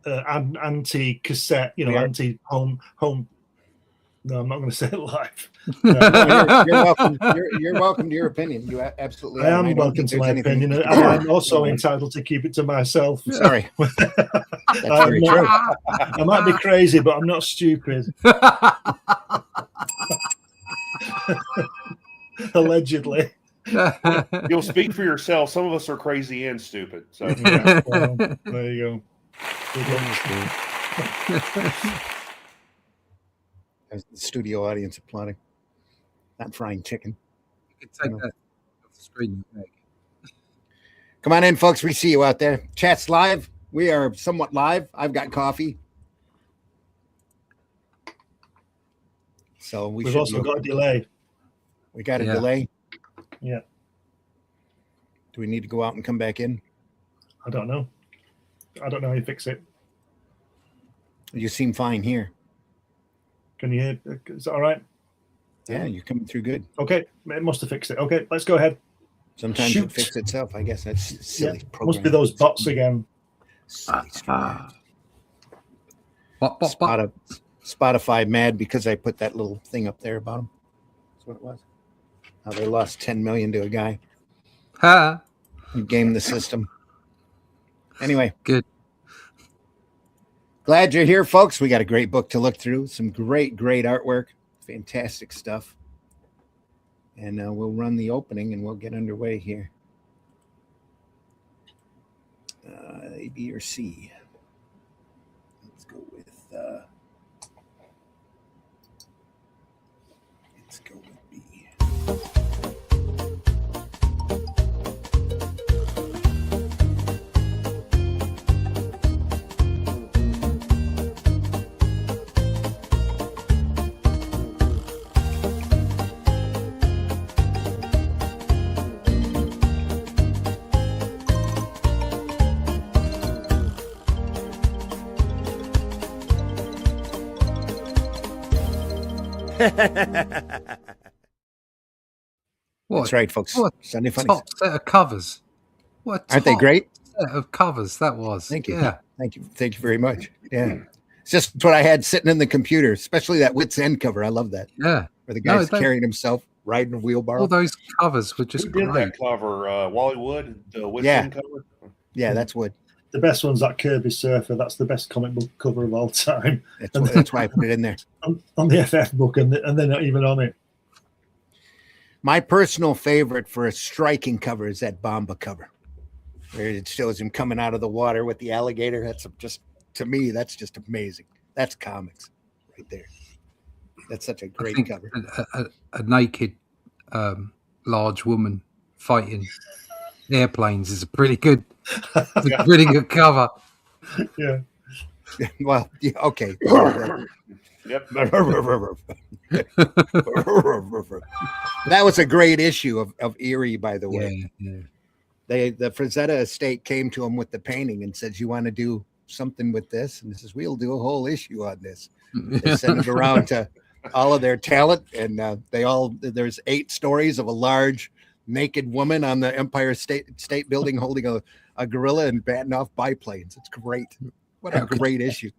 anti-cassette, anti-home. No, I'm not going to say it live. No, you're welcome. You're welcome to your opinion. You absolutely I am welcome to my opinion, and I'm also entitled to keep it to myself. Sorry. That's very true. I might be crazy, but I'm not stupid. Allegedly. You'll speak for yourself. Some of us are crazy and stupid. So yeah, well, there you go. There's the studio audience applauding. Not frying chicken. You can take that off the screen. Come on in, folks. We see you out there. Chat's live. We are somewhat live. I've got coffee. So we've also got a delay. We got a delay? Yeah. Do we need to go out and come back in? I don't know. I don't know how you fix it. You seem fine here. Can you hear? Is that all right? Yeah, you're coming through good. Okay, it must have fixed it. Okay, let's go ahead. Sometimes it fixes itself. I guess that's silly. Yeah, must be those bots again. Spotify mad because I put that little thing up there about them. That's what it was. How they lost 10 million to a guy. Who gamed the system. Anyway, good. Glad you're here, folks. We got a great book to look through. Some great artwork. Fantastic stuff. And we'll run the opening and we'll get underway here. A, B, or C. Let's go with B. That's right, folks. What Sunday Funnies. Top set of covers. Aren't they great? Set of covers that was. Thank you. Yeah. Thank you very much. Yeah. It's just what I had sitting in the computer, especially that Wits End cover. I love that. Yeah. Where the guy's carrying himself, riding a wheelbarrow. All those covers were just Who did great. that cover? Wally Wood, the Wits End cover? Yeah, that's Wood. The best one's that Kirby Surfer. That's the best comic book cover of all time. That's why I put it in there. On the FF book, and they're not even on it. My personal favorite for a striking cover is that Bomba cover, where it shows him coming out of the water with the alligator. That's just, to me, that's just amazing. That's comics right there. That's such a great cover. A naked, large woman fighting airplanes is a pretty good, pretty good cover. Yeah. Well, yeah, okay. Yep. That was a great issue of Eerie, by the way. Yeah. The Frazetta estate came to him with the painting and said, "You want to do something with this?" And he says, "We'll do a whole issue on this." They sent it around to all of their talent, and there's 8 stories of a large naked woman on the Empire State Building holding a gorilla and batting off biplanes. It's great. What a great issue.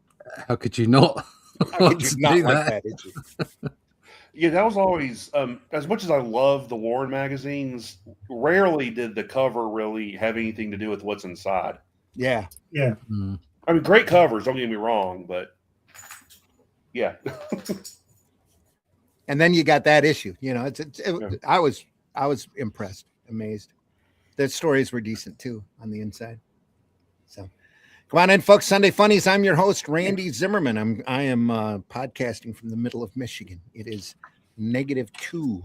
How could you not? How could you not like that issue? Yeah, that was always, as much as I love the Warren magazines, rarely did the cover really have anything to do with what's inside. Yeah. Yeah. I mean, great covers, don't get me wrong, but yeah. And then you got that issue. I was impressed, amazed. The stories were decent too on the inside. So come on in, folks. Sunday Funnies. I'm your host, Randy Zimmerman. I am podcasting from the middle of Michigan. It is -2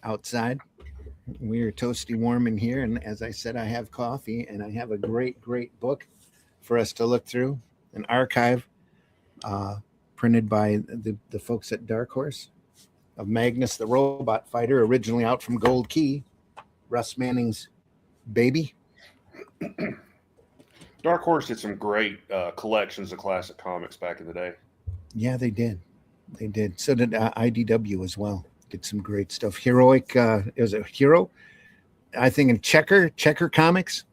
outside. We are toasty warm in here. And as I said, I have coffee and I have a great book for us to look through, an archive printed by the folks at Dark Horse of Magnus, the robot fighter, originally out from Gold Key, Russ Manning's baby. Dark Horse did some great collections of classic comics back in the day. Yeah, they did. So did IDW as well. Did some great stuff. Heroic, it was a hero, I think, in Checker Comics.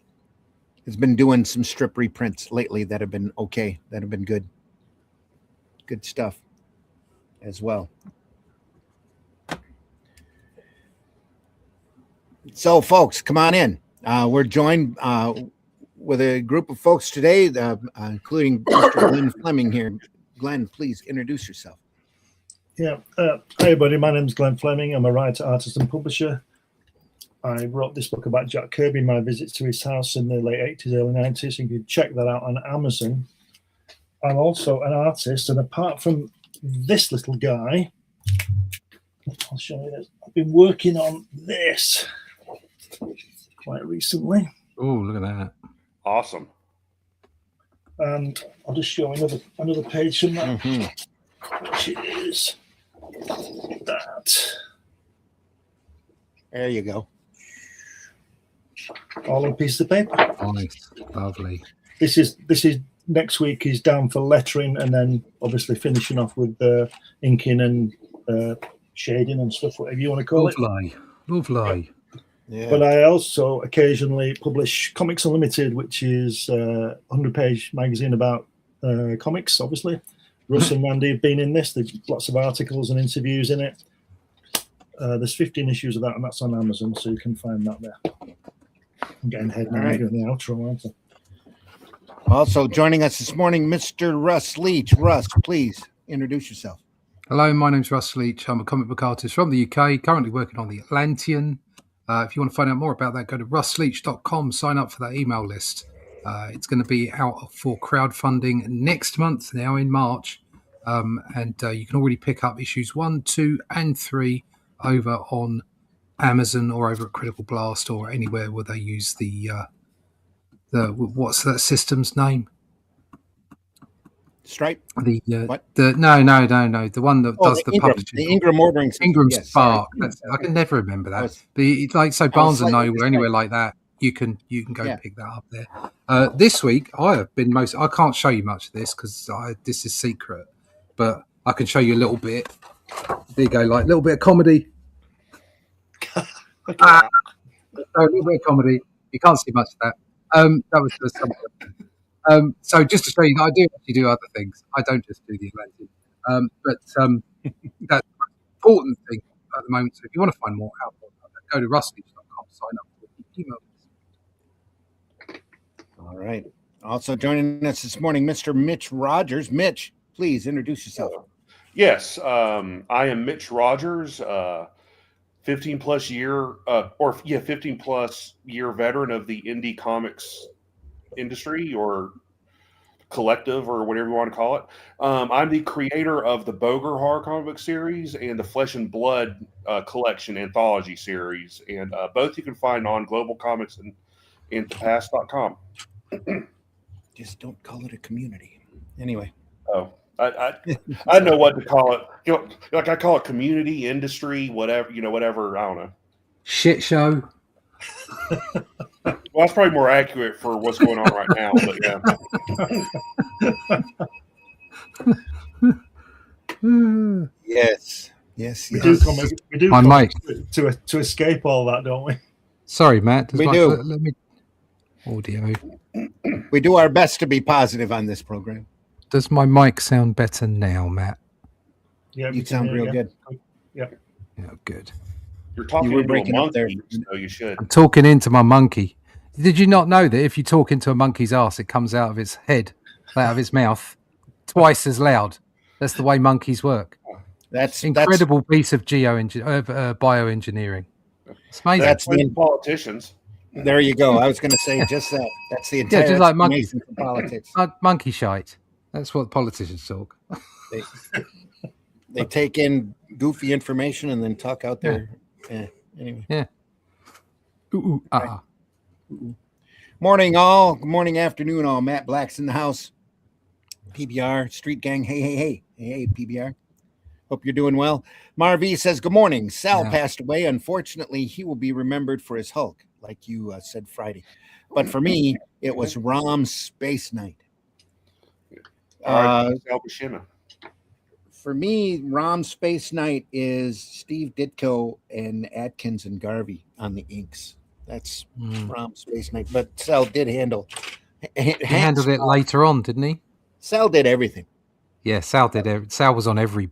has been doing some strip reprints lately that have been okay, that have been good stuff as well. So, folks, come on in. We're joined with a group of folks today, including Mr. Glenn Fleming here. Glenn, please introduce yourself. Yeah. Hey, everybody. My name's Glenn Fleming. I'm a writer, artist, and publisher. I wrote this book about Jack Kirby, my visits to his house in the late 80s, early 90s. You can check that out on Amazon. I'm also an artist, and apart from this little guy, I'll show you this. I've been working on this quite recently. Oh, look at that. Awesome. And I'll just show another page from that, which is that. There you go. All on a piece of paper. Nice. Lovely. This is next week is down for lettering, and then obviously finishing off with inking and shading and stuff, whatever you want to call it. Lovely. Yeah. But I also occasionally publish Comics Unlimited, which is a 100-page magazine about comics, obviously. Russ and Randy have been in this. There's lots of articles and interviews in it. There's 15 issues of that, and that's on Amazon, so you can find that there. I'm getting ahead now. I'm doing the outro, aren't I? Also joining us this morning, Mr. Russ Leach. Russ, please introduce yourself. Hello, my name's Russ Leach. I'm a comic book artist from the UK, currently working on the Atlantean. If you want to find out more about that, go to russleach.com, sign up for that email list. It's going to be out for crowdfunding next month, now in March. And you can already pick up issues 1, 2, and 3 over on Amazon or over at Critical Blast or anywhere where they use the what's that system's name? Stripe? No. The one that Oh, does the publishing. The Ingram ordering system. Ingram Yes, Spark. sorry. I can never remember that. was- But like so Barnes and slightly Noble or anywhere like that, you can go Yeah. pick that up there. This week I have been I can't show you much of this because this is secret, but I can show you a little bit. There you go, like a little bit of comedy. A little bit of comedy. You can't see much of that. That was just something. So just to show you that I do actually do other things. I don't just do the Atlantean. But that's the most important thing at the moment. So if you want to find more out about that, go to russleach.com, sign up for the email list. All right. Also joining us this morning, Mr. Mitch Rogers. Mitch, please introduce yourself. Yes, I am Mitch Rogers, 15 plus year veteran of the indie comics industry or collective or whatever you want to call it. I'm the creator of the Boger horror comic book series and the Flesh and Blood collection anthology series, and both you can find on Global Comics and thepast.com. Just don't call it a community. Anyway. Oh, I know what to call it. You know, like I call it community, industry, whatever. Whatever. I don't know. Shit show. Well, that's probably more accurate for what's going on right now. But yeah. Yes. We do My come mic. to escape all that, don't we? Sorry, Matt. We do. Let me audio. We do our best to be positive on this program. Does my mic sound better now, Matt? Yeah, You sound real good. Yeah. Yeah, good. You're talking You were into breaking a up there. monkey, so you should. I'm talking into my monkey. Did you not know that if you talk into a monkey's ass, it comes out of its head, out of its mouth, twice as loud? That's the way monkeys work. That's Incredible piece of bioengineering. It's amazing. That's That's the- politicians. There you go. I was going to say just that. That's the entire just like monkeys. explanation for politics. Monkey shite. That's what politicians talk. They take in goofy information and then talk out there. Anyway. Yeah. Morning, all. Good morning, afternoon, all. Matt Black's in the house. PBR, Street Gang. Hey, PBR. Hope you're doing well. Marv says, good morning. Sal passed away. Unfortunately, he will be remembered for his Hulk, like you said Friday. But for me, it was Rom's Space Knight. For me, Rom's Space Knight is Steve Ditko and Atkins and Garvey on the inks. That's from Space Knight. But Sal did handle. He handled it later on, didn't he? Sal did everything. Yeah, Sal did. Sal was on every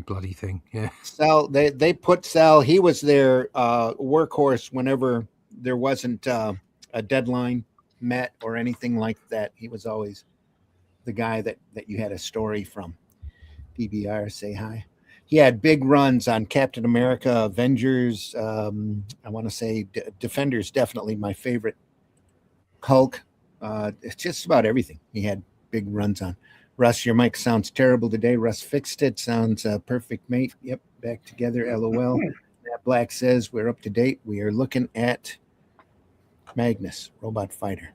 bloody thing. Yeah. Sal, they put Sal. He was their workhorse whenever there wasn't a deadline met or anything like that. He was always the guy that you had a story from. DBR, say hi. He had big runs on Captain America, Avengers. I want to say Defenders, definitely my favorite. Hulk. It's just about everything he had big runs on. Russ, your mic sounds terrible today. Russ fixed it. Sounds perfect, mate. Yep, back together. LOL. Matt Black says we're up to date. We are looking at Magnus, robot fighter.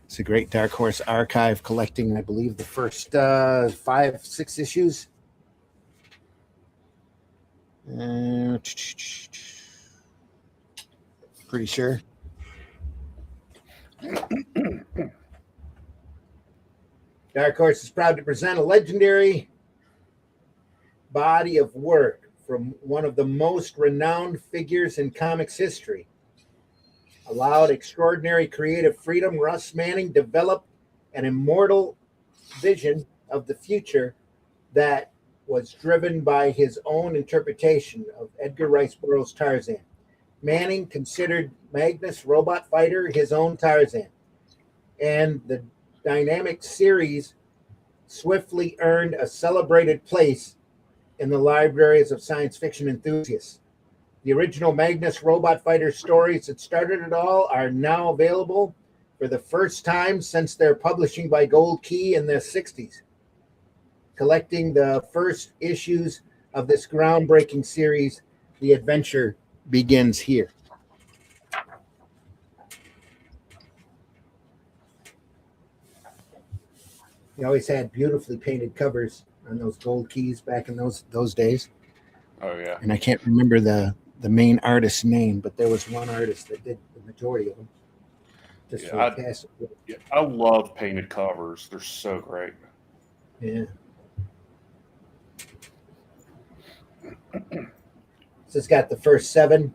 It's a great Dark Horse archive collecting, I believe, the first 5-6 issues. Pretty sure. Dark Horse is proud to present a legendary body of work from one of the most renowned figures in comics history. Allowed extraordinary creative freedom, Russ Manning developed an immortal vision of the future that was driven by his own interpretation of Edgar Rice Burroughs' Tarzan. Manning considered Magnus Robot Fighter his own Tarzan, and the dynamic series swiftly earned a celebrated place in the libraries of science fiction enthusiasts. The original Magnus Robot Fighter stories that started it all are now available for the first time since their publishing by Gold Key in the 60s. Collecting the first issues of this groundbreaking series, the adventure begins here. He always had beautifully painted covers on those Gold Keys back in those days. Oh yeah. And I can't remember the main artist's name, but there was one artist that did the majority of them. Just fantastic. I love painted covers. They're so great. Yeah. So it's got the first 7.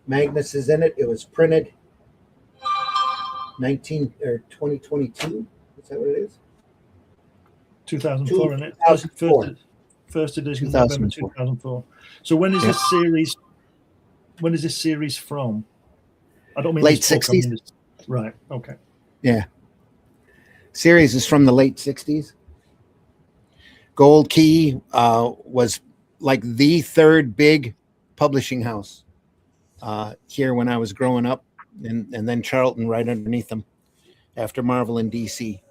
Magnus is in it. It was printed 2022. Is that what it is? 2004, isn't it? 2004. First edition, 2004. November 2004. So when is this series? When is this series from? I don't mean late this book, 60s. I mean this, right. Okay. Yeah. Series is from the late 60s. Gold Key was like the third big publishing house here when I was growing up, and then Charlton right underneath them after Marvel and DC.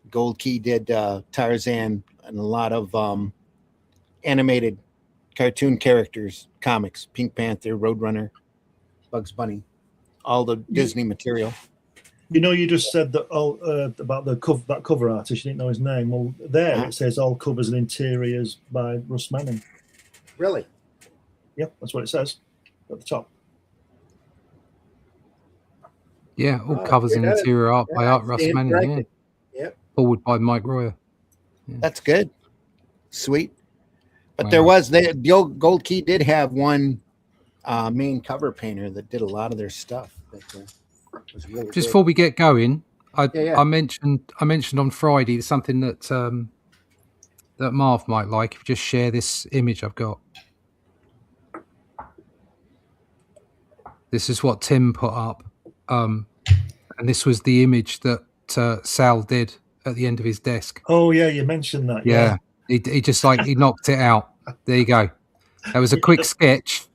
Gold Key did Tarzan and a lot of animated cartoon characters, comics, Pink Panther, Roadrunner, Bugs Bunny, all the Disney material. You know, you just said that about that cover artist. You didn't know his name. Well, there it says all covers and interiors by Russ Manning. Really? Yep, that's what it says at the top. Yeah, all covers and interior art by Russ Manning. Yeah. Yep. Forward by Mike Royer. Yeah. That's good. Sweet. But there was the old Gold Key did have one main cover painter that did a lot of their stuff. That was really just good. before we get going, I mentioned on Friday something that that Marv might like. If you just share this image I've got. This is what Tim put up, and this was the image that Sal did at the end of his desk. Oh yeah, you mentioned that. Yeah. He just he knocked it out. There you go. That was a quick sketch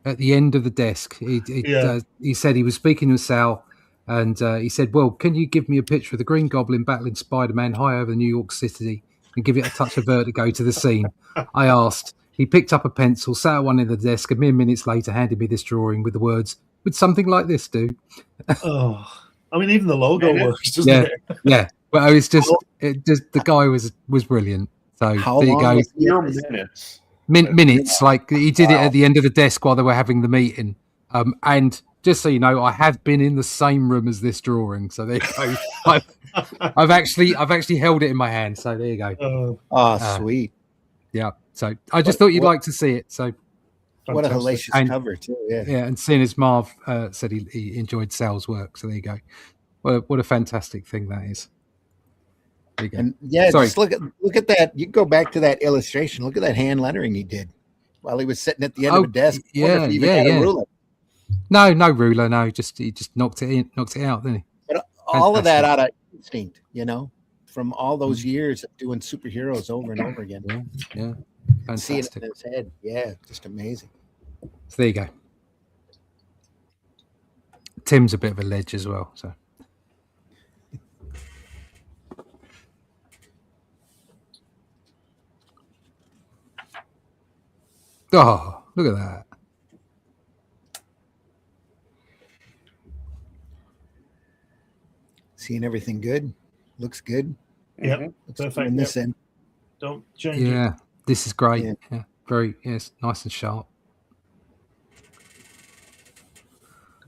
at the end of the desk. He said he was speaking with Sal, and he said, "Well, can you give me a picture of the Green Goblin battling Spider-Man high over New York City and give it a touch of vertigo to the scene?" I asked. He picked up a pencil, sat at one end of the desk, and mere minutes later handed me this drawing with the words, "Would something like this do?" Oh, I mean, even the logo works, doesn't it? Yeah. Well, it's just the guy was brilliant. So how there you long go. was Minutes. Minutes, like he did it at the end of the desk while they were having the meeting. And just so you know, I have been in the same room as this drawing. So there you go. I've actually held it in my hand. So there you go. sweet. Yeah. So I just thought you'd like to see it. So What a Fantastic. hellacious cover too. Yeah. Yeah, and seeing as Marv said he enjoyed Sal's work, so there you go. What a fantastic thing that is. There you go. And yeah, Sorry. just look at that. You go back to that illustration. Look at that hand lettering he did while he was sitting at the end of a desk. I wonder if he even had a ruler. No ruler. No, he just knocked it out, didn't he? But all of that out of instinct, from all those years of doing superheroes over and over again. Yeah. See it Fantastic. in his head. Yeah, just amazing. So there you go. Tim's a bit of a ledge as well. So. Oh, look at that. Seeing everything good. Looks good. Yeah, perfect. In this end. Don't change it. Yeah, this is great. Yeah. Very, yes, nice and sharp.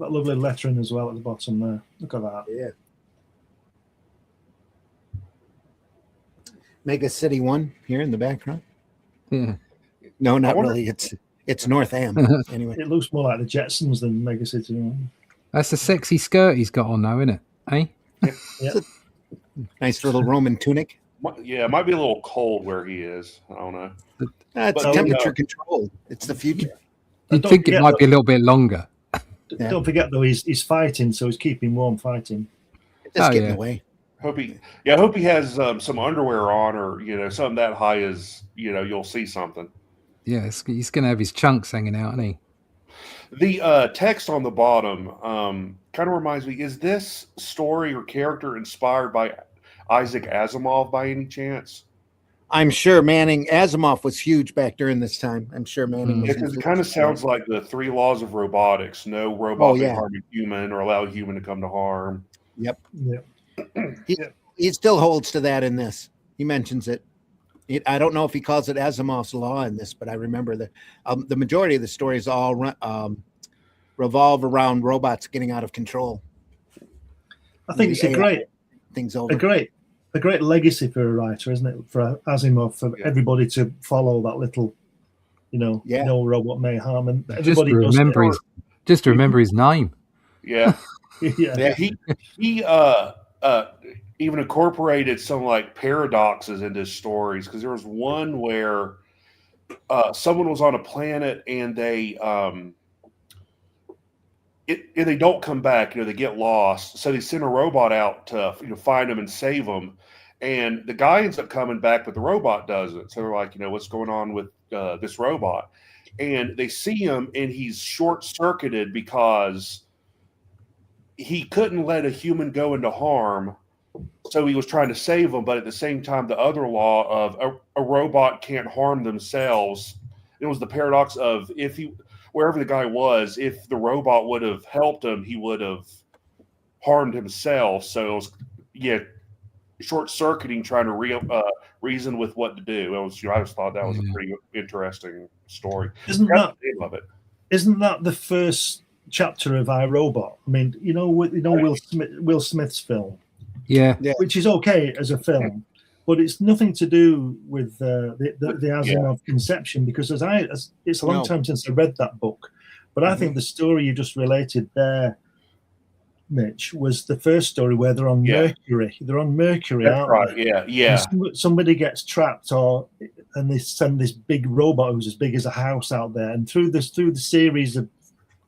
That lovely lettering as well at the bottom there. Look at that. Yeah. Mega City 1 here in the background. Yeah. No, not really. It's North Am. Anyway. It looks more like the Jetsons than Mega City. That's a sexy skirt he's got on though, isn't it? Eh? Yeah. Nice little Roman tunic. Yeah, it might be a little cold where he is. I don't know. It's temperature controlled. It's the future. You'd think it might be a little bit longer. Don't forget though, he's fighting, so he's keeping warm fighting. Just getting away. I hope he has some underwear on, or something that high is you'll see something. Yeah, he's gonna have his chunks hanging out, isn't he? The text on the bottom kind of reminds me: is this story or character inspired by Isaac Asimov by any chance? I'm sure Asimov was huge back during this time. I'm sure Manning was. Because it kind of sounds like the 3 laws of robotics: no robot may harm a human or allow a human to come to harm. Yep. Yeah. He still holds to that in this. He mentions it. I don't know if he calls it Asimov's law in this, but I remember that the majority of the stories all revolve around robots getting out of control. I think it's a great legacy for a writer, isn't it? For Asimov, for everybody to follow that little, no robot may harm, and everybody just to remember his name. Yeah. Yeah. He even incorporated some like paradoxes into his stories, because there was one where someone was on a planet and they don't come back. They get lost, so they send a robot out to find them and save them. And the guy ends up coming back, but the robot doesn't. So they're like, what's going on with this robot? And they see him, and he's short-circuited because he couldn't let a human go into harm. So he was trying to save them, but at the same time, the other law of a robot can't harm themselves. It was the paradox of wherever the guy was, if the robot would have helped him, he would have harmed himself. So it was, short-circuiting, trying to reason with what to do. I just thought that was a pretty interesting story. Isn't that the first chapter of iRobot? I mean, Will Smith's film. Yeah. Which is okay as a film, but it's nothing to do with the Asimov conception, because it's a long time since I read that book, but I think the story you just related there, Mitch, was the first story where they're on Mercury. They're on Mercury, aren't they? Yeah. And somebody gets trapped, and they send this big robot who's as big as a house out there, and through the series of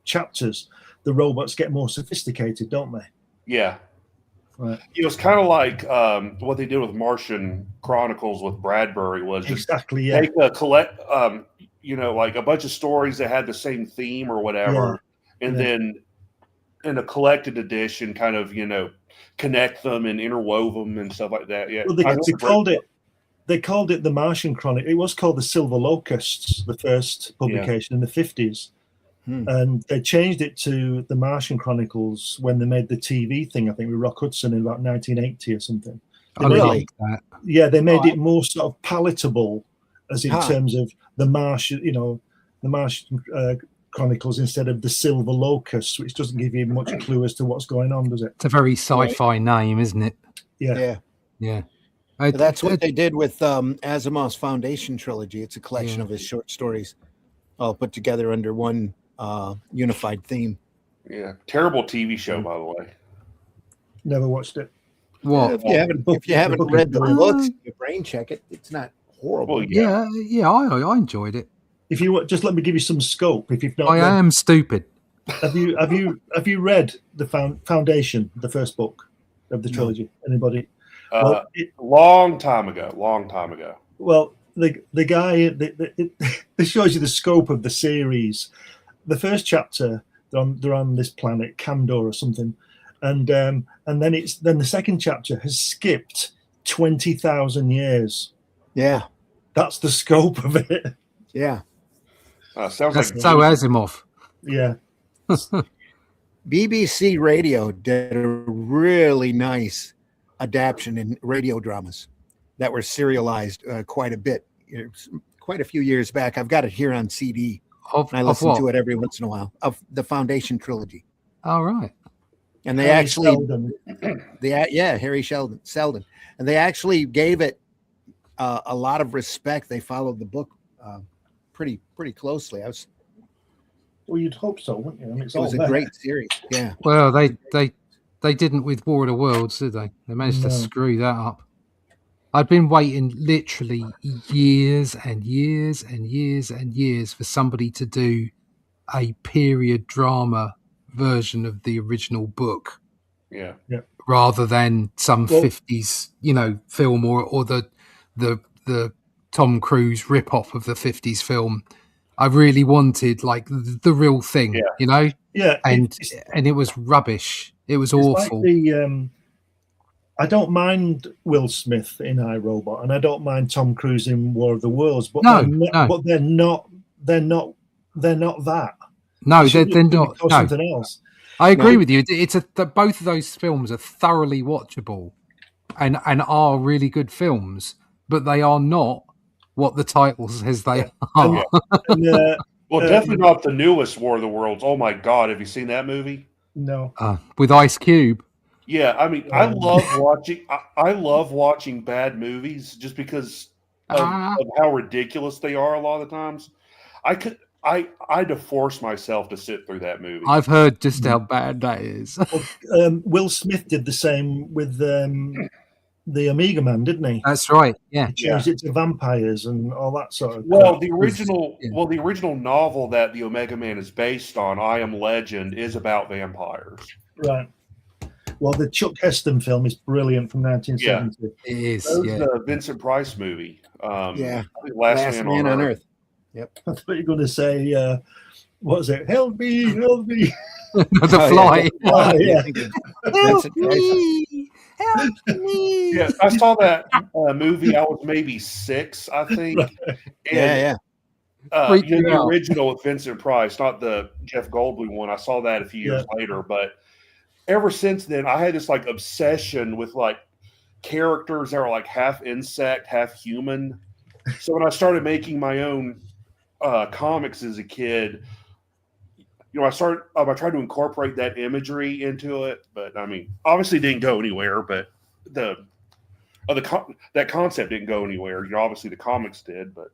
chapters, the robots get more sophisticated, don't they? Yeah. Right. It was kind of like what they did with Martian Chronicles with Bradbury, was just take a collect, like a bunch of stories that had the same theme or whatever, and then in a collected edition, kind of connect them and interwove them and stuff like that. Yeah, well, they called it the Martian Chronicle. It was called the Silver Locusts, the first publication in the 50s. And they changed it to the Martian Chronicles when they made the TV thing, I think, with Rock Hudson in about 1980 or something. They made it more sort of palatable, as in terms of the Martian, the Martian Chronicles instead of the Silver Locusts, which doesn't give you much clue as to what's going on, does it? It's a very sci-fi name, isn't it? Yeah. That's what they did with Asimov's Foundation trilogy. It's a collection of his short stories. all put together under one unified theme. Yeah, terrible TV show, by the way. Never watched it. What? If you haven't read the books, you brain check it. It's not horrible. Well, Yeah, I enjoyed it. If you just let me give you some scope. If you've not, I am stupid. have you read the Foundation, the first book of the trilogy? Anybody? Long time ago. Well, the guy this shows you the scope of the series. The first chapter, they're on this planet Kandor or something, and then the second chapter has skipped 20,000 years. Yeah, that's the scope of it. Yeah, sounds That's like so Asimov. Yeah. BBC Radio did a really nice adaptation in radio dramas that were serialized quite a bit, quite a few years back. I've got it here on CD. Of I listen what? to it every once in a while. Of the Foundation trilogy, All right. and they Harry actually, Seldon. Harry Seldon, and they actually gave it a lot of respect. They followed the book pretty closely. Well, you'd hope so, wouldn't you? I mean, It was a great series. Yeah. Well, they didn't with War of the Worlds, did they? They managed to No. screw that up. I'd been waiting literally years and years and years and years for somebody to do a period drama version of the original book yeah. rather than some Well- 50s, film or the Tom Cruise rip-off of the 50s film. I really wanted like the real thing, Yeah. Yeah, and it was rubbish. It was it's awful. like I don't mind Will Smith in iRobot, and I don't mind Tom Cruise in War of the Worlds, but No. they're not that. No, They should they're be not. called No, something else. I agree with you. Both of those films are thoroughly watchable, and are really good films, but they are not what the title says they are. And, Well, definitely not the newest War of the Worlds. Oh my God, have you seen that movie? no, With Ice Cube. Yeah, I mean, I love watching bad movies just because of how ridiculous they are a lot of the times. I had to force myself to sit through that movie. I've heard just how bad that is. Will Smith did the same with the Omega Man, didn't he? That's right. Yeah. He changed it to vampires and all that sort of. Well, crap. the original novel that the Omega Man is based on, I Am Legend, is about vampires. Right. Well, the Chuck Heston film is brilliant from 1970. It is. That was Yeah. the Vincent Price movie. Yeah. I think Last Man on Earth. Yep. I thought you were going to say, what was it? Help me, help me. The Fly. Oh, yeah. Help me. Help me. Yeah, I saw that movie. I was maybe 6, I think. And, Yeah. the original with Vincent Price, not the Jeff Goldblum one. I saw that a few years later, but ever since then, I had this like obsession with like characters that are like half insect, half human. So when I started making my own comics as a kid, I tried to incorporate that imagery into it, but I mean, obviously didn't go anywhere. But that concept didn't go anywhere. Obviously the comics did, but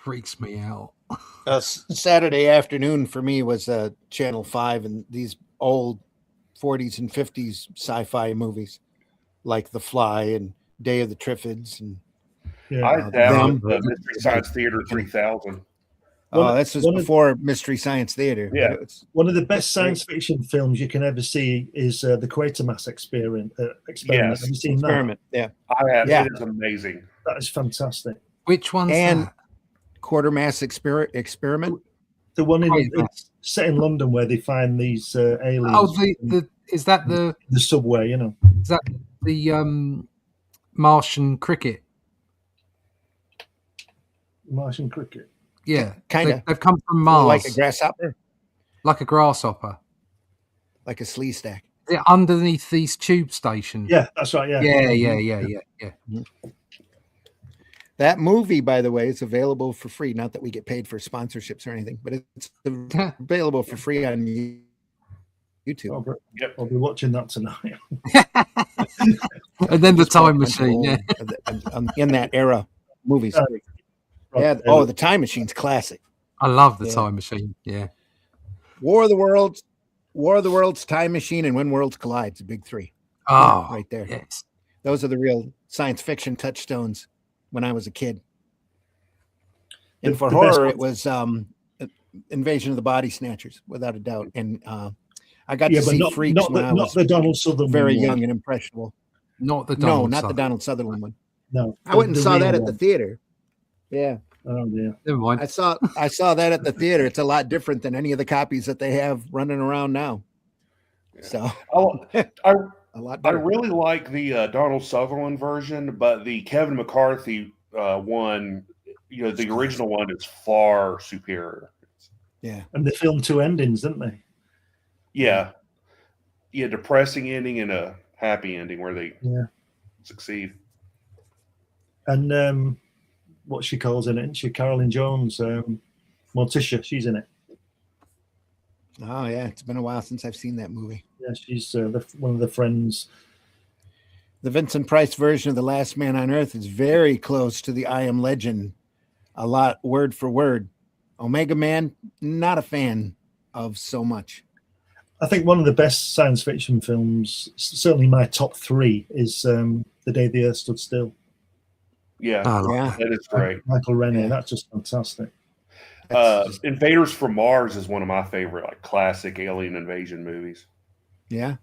Freaks me out. Saturday afternoon for me was Channel 5 and these old 40s and 50s sci-fi movies like The Fly and Day of the Triffids. And I downloaded the Mystery Science Theater 3000. this was before Mystery Science Theater. Yeah. One of the best science fiction films you can ever see is the Quatermass Experiment. Yes. Have you seen Experiment. Yeah. I have. Yeah. It is amazing. that? That is fantastic. Which one's And that? Quartermass Experiment. The one Quatermass. it's set in London where they find these aliens. Oh, is that the subway? is that the Martian cricket? Martian cricket. Yeah, Kinda. They've come from Mars, Like a grasshopper. like a grasshopper. Like a slee stack. They're underneath these tube stations. Yeah, that's right. Yeah. Yeah. That movie, by the way, is available for free. Not that we get paid for sponsorships or anything, but it's available for free on YouTube. I'll be watching that tonight. And then the time machine. Yeah. In that era, movies. Right. Yeah. Oh, the Time Machine's classic. I love the Yeah. time machine. Yeah. War of the Worlds, Time Machine, and When Worlds Collide. It's a big three. Oh, Right there. Yes. Those are the real science fiction touchstones when I was a kid. And for The best horror, one- it was Invasion of the Body Snatchers, without a doubt. And I got yeah, to but see not Freaks when I was the Donald Sutherland very one. young and impressionable. Not the No, Donald not the Sutherland. Donald Sutherland one. No, I went and the saw real that at the one. theater. Yeah, Oh dear. Never mind. I saw that at the theater. It's a lot different than any of the copies that they have running around now. So I a lot I better. really like the Donald Sutherland version, but the Kevin McCarthy one, the original one is far superior. Yeah. And they filmed two endings, didn't they? Yeah, depressing ending and a happy ending where they succeed. And what she calls in it, isn't she? Carolyn Jones, Morticia, she's in it. Oh yeah, it's been a while since I've seen that movie. Yeah, she's one of the friends. The Vincent Price version of The Last Man on Earth is very close to the I Am Legend, a lot word for word. Omega Man, not a fan of so much. I think one of the best science fiction films, certainly my top three, is The Day the Earth Stood Still. Yeah, Yeah. that is great. Michael Rennie, Yeah. that's just fantastic. Invaders from Mars is one of my favorite, like classic alien invasion movies. Yeah.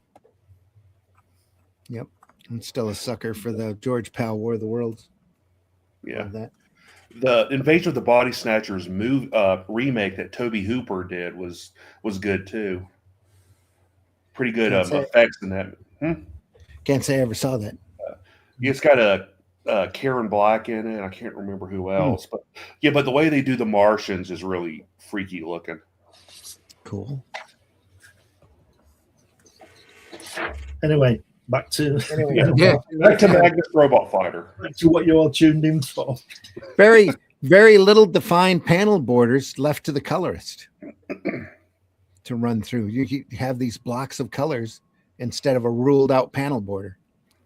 Yep. I'm still a sucker for the George Powell War of the Worlds. Yeah, Love that. the Invasion of the Body Snatchers remake that Toby Hooper did was good too. Pretty good effects in that. Can't say I ever saw that. It's got a Karen Black in it. I can't remember who else, but the way they do the Martians is really freaky looking. Cool. Anyway, back to Back to Magnus Robot Fighter. back to what you're all tuned in for. Very, very little defined panel borders left to the colorist to run through. You have these blocks of colors instead of a ruled out panel border.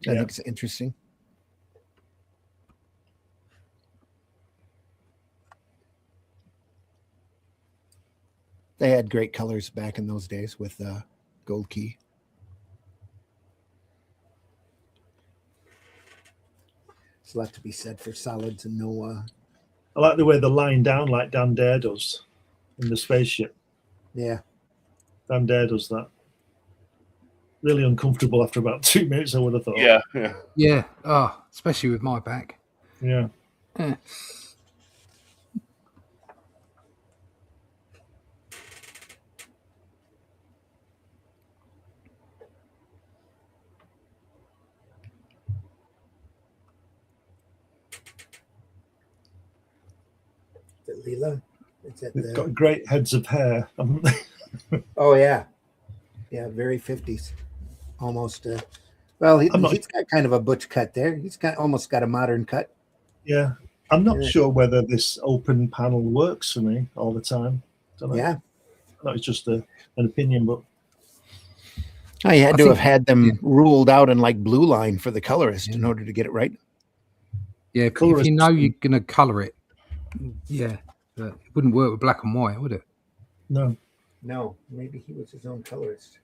I think it's interesting. They had great colors back in those days with gold key. There's a lot to be said for solids and no. I like the way they're lying down like Dan Dare does in the spaceship. Yeah. Dan Dare does that. Really uncomfortable after about 2 minutes, I would have thought. Yeah. Yeah. Oh, especially with my back. Yeah. Eh. Leela? Is that They've got great heads of hair, haven't they? Oh yeah, yeah, very 50s, almost. Well, he's got kind of a butch cut there. He's almost got a modern cut. Yeah. I'm not sure whether this open panel works for me all the time. Don't know. Yeah. I know it's just an opinion, but I had to have had them ruled out in like blue line for the colorist in order to get it right. Yeah, if you know you're going to colour it, but it wouldn't work with black and white, would it? no. No, maybe he was his own colorist.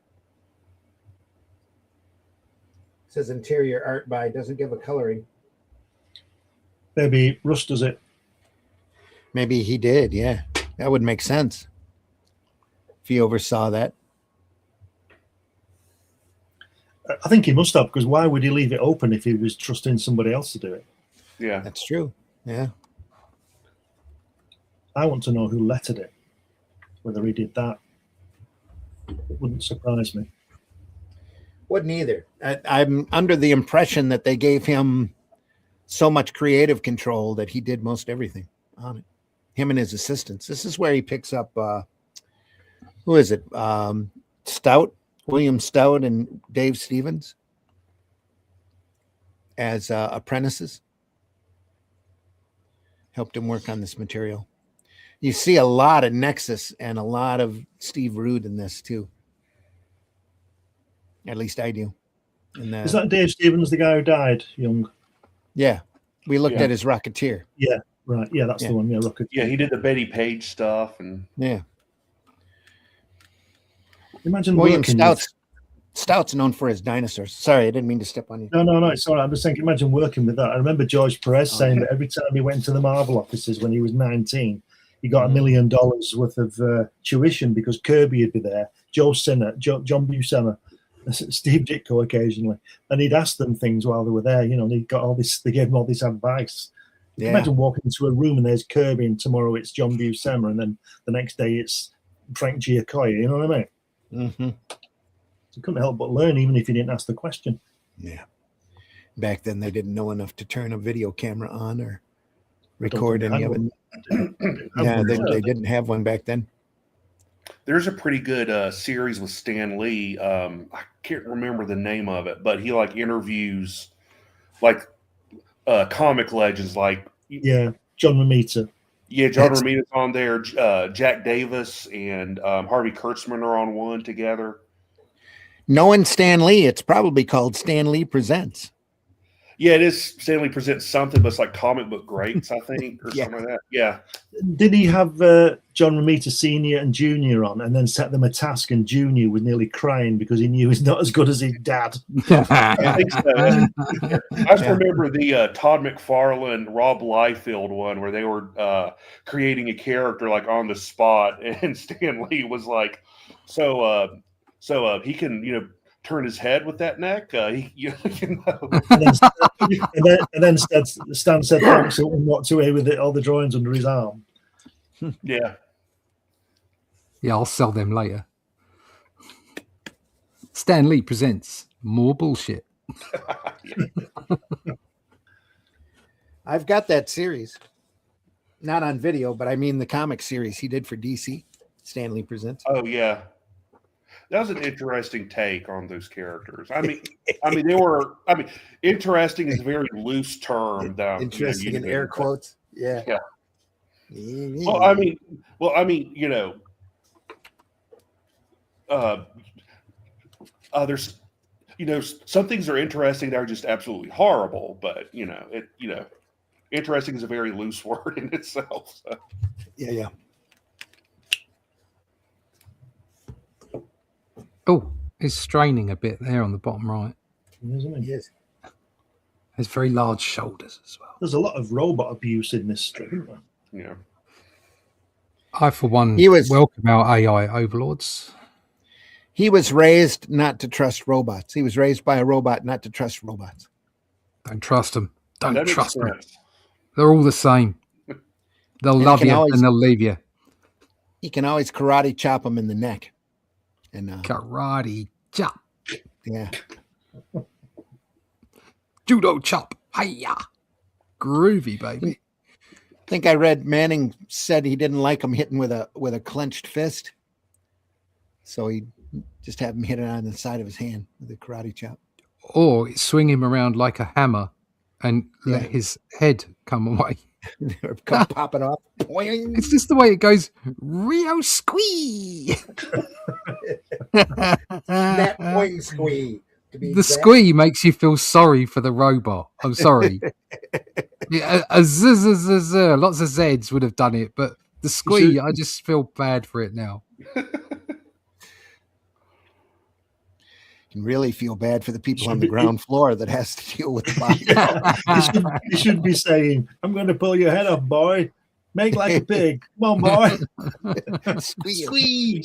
It says interior art by, doesn't give a coloring. Maybe Russ does it. Maybe he did, yeah. That would make sense if he oversaw that. I think he must have, because why would he leave it open if he was trusting somebody else to do it? Yeah. That's true. Yeah. I want to know who lettered it, whether he did that. It wouldn't surprise me. Wouldn't either. I'm under the impression that they gave him so much creative control that he did most everything on it. Him and his assistants. This is where he picks up, who is it? William Stout and Dave Stevens as apprentices. Helped him work on this material. You see a lot of Nexus and a lot of Steve Rude in this too. At least I do. Is that Dave Stevens, the guy who died young? Yeah. We looked at his Rocketeer. Yeah. Right. Yeah, that's Yeah. the one. Yeah, Rocket. Yeah, he did the Betty Page stuff, and Yeah. Imagine William working with- Stout's known for his dinosaurs. Sorry, I didn't mean to step on you. No, it's all right. I'm just thinking, imagine working with that. I remember George Perez saying that every time he went to the Marvel offices when he was 19, he got $1 million worth of tuition because Kirby would be there, Joe Sinnott, John Buscema, Steve Ditko occasionally, and he'd ask them things while they were there. And he got all this. They gave him all this advice. Yeah. Imagine walking into a room and there's Kirby, and tomorrow it's John Buscema, and then the next day it's Frank Giacoya. You know what I mean? Mm-hmm. You couldn't help but learn, even if you didn't ask the question. Yeah. Back then, they didn't know enough to turn a video camera on or record any of it. Yeah, they didn't have one back then. there's a pretty good series with Stan Lee. I can't remember the name of it, but he like interviews like comic legends, like Yeah, John Romita. Yeah, John Romita's on there. Jack Davis and Harvey Kurtzman are on one together. Knowing Stan Lee, it's probably called Stan Lee Presents. Yeah, it is. Stanley presents something, but it's like comic book greats, I think, or something like that. Yeah. Did he have John Romita Senior and Junior on, and then set them a task, and Junior was nearly crying because he knew he's not as good as his dad? I think so. I just remember the Todd McFarlane, Rob Liefeld one where they were creating a character like on the spot, and Stan Lee was like, so he can, turn his head with that neck. And then Stan said thanks and walked away with all the drawings under his arm. Yeah. Yeah, I'll sell them later. Stan Lee presents more bullshit. I've got that series. Not on video, but I mean the comic series he did for DC. Stan Lee Presents. Oh yeah. That was an interesting take on those characters. I mean, they were. Interesting is a very loose term. Interesting in air quotes. Yeah. Yeah. Well, there's, some things are interesting that are just absolutely horrible, but interesting is a very loose word in itself. So. Yeah. Oh, it's straining a bit there on the bottom right. Isn't it? Yes. Has very large shoulders as well. There's a lot of robot abuse in this strip, isn't there? Yeah. I, for one, welcome our AI overlords. He was raised not to trust robots. He was raised by a robot not to trust robots. Don't trust them. Don't That trust them. makes sense. They're all the same. They'll love you and they'll leave you. You can always karate chop them in the neck. And karate chop. Yeah. Judo chop. Hiya. Groovy, baby. I think I read Manning said he didn't like him hitting with a clenched fist. So he just had him hit it on the side of his hand with a karate chop. Or swing him around like a hammer and let his head come away. Come popping off. Boing. It's just the way it goes. Rio squee. That boing squee. The squee makes you feel sorry for the robot. I'm sorry. A zzz, lots of Zs would have done it, but the squee, I just feel bad for it now. Can really feel bad for the people on the ground floor that has to deal with the body. You should be saying, "I'm going to pull your head off, boy. Make like a pig. Come on, boy. Squee.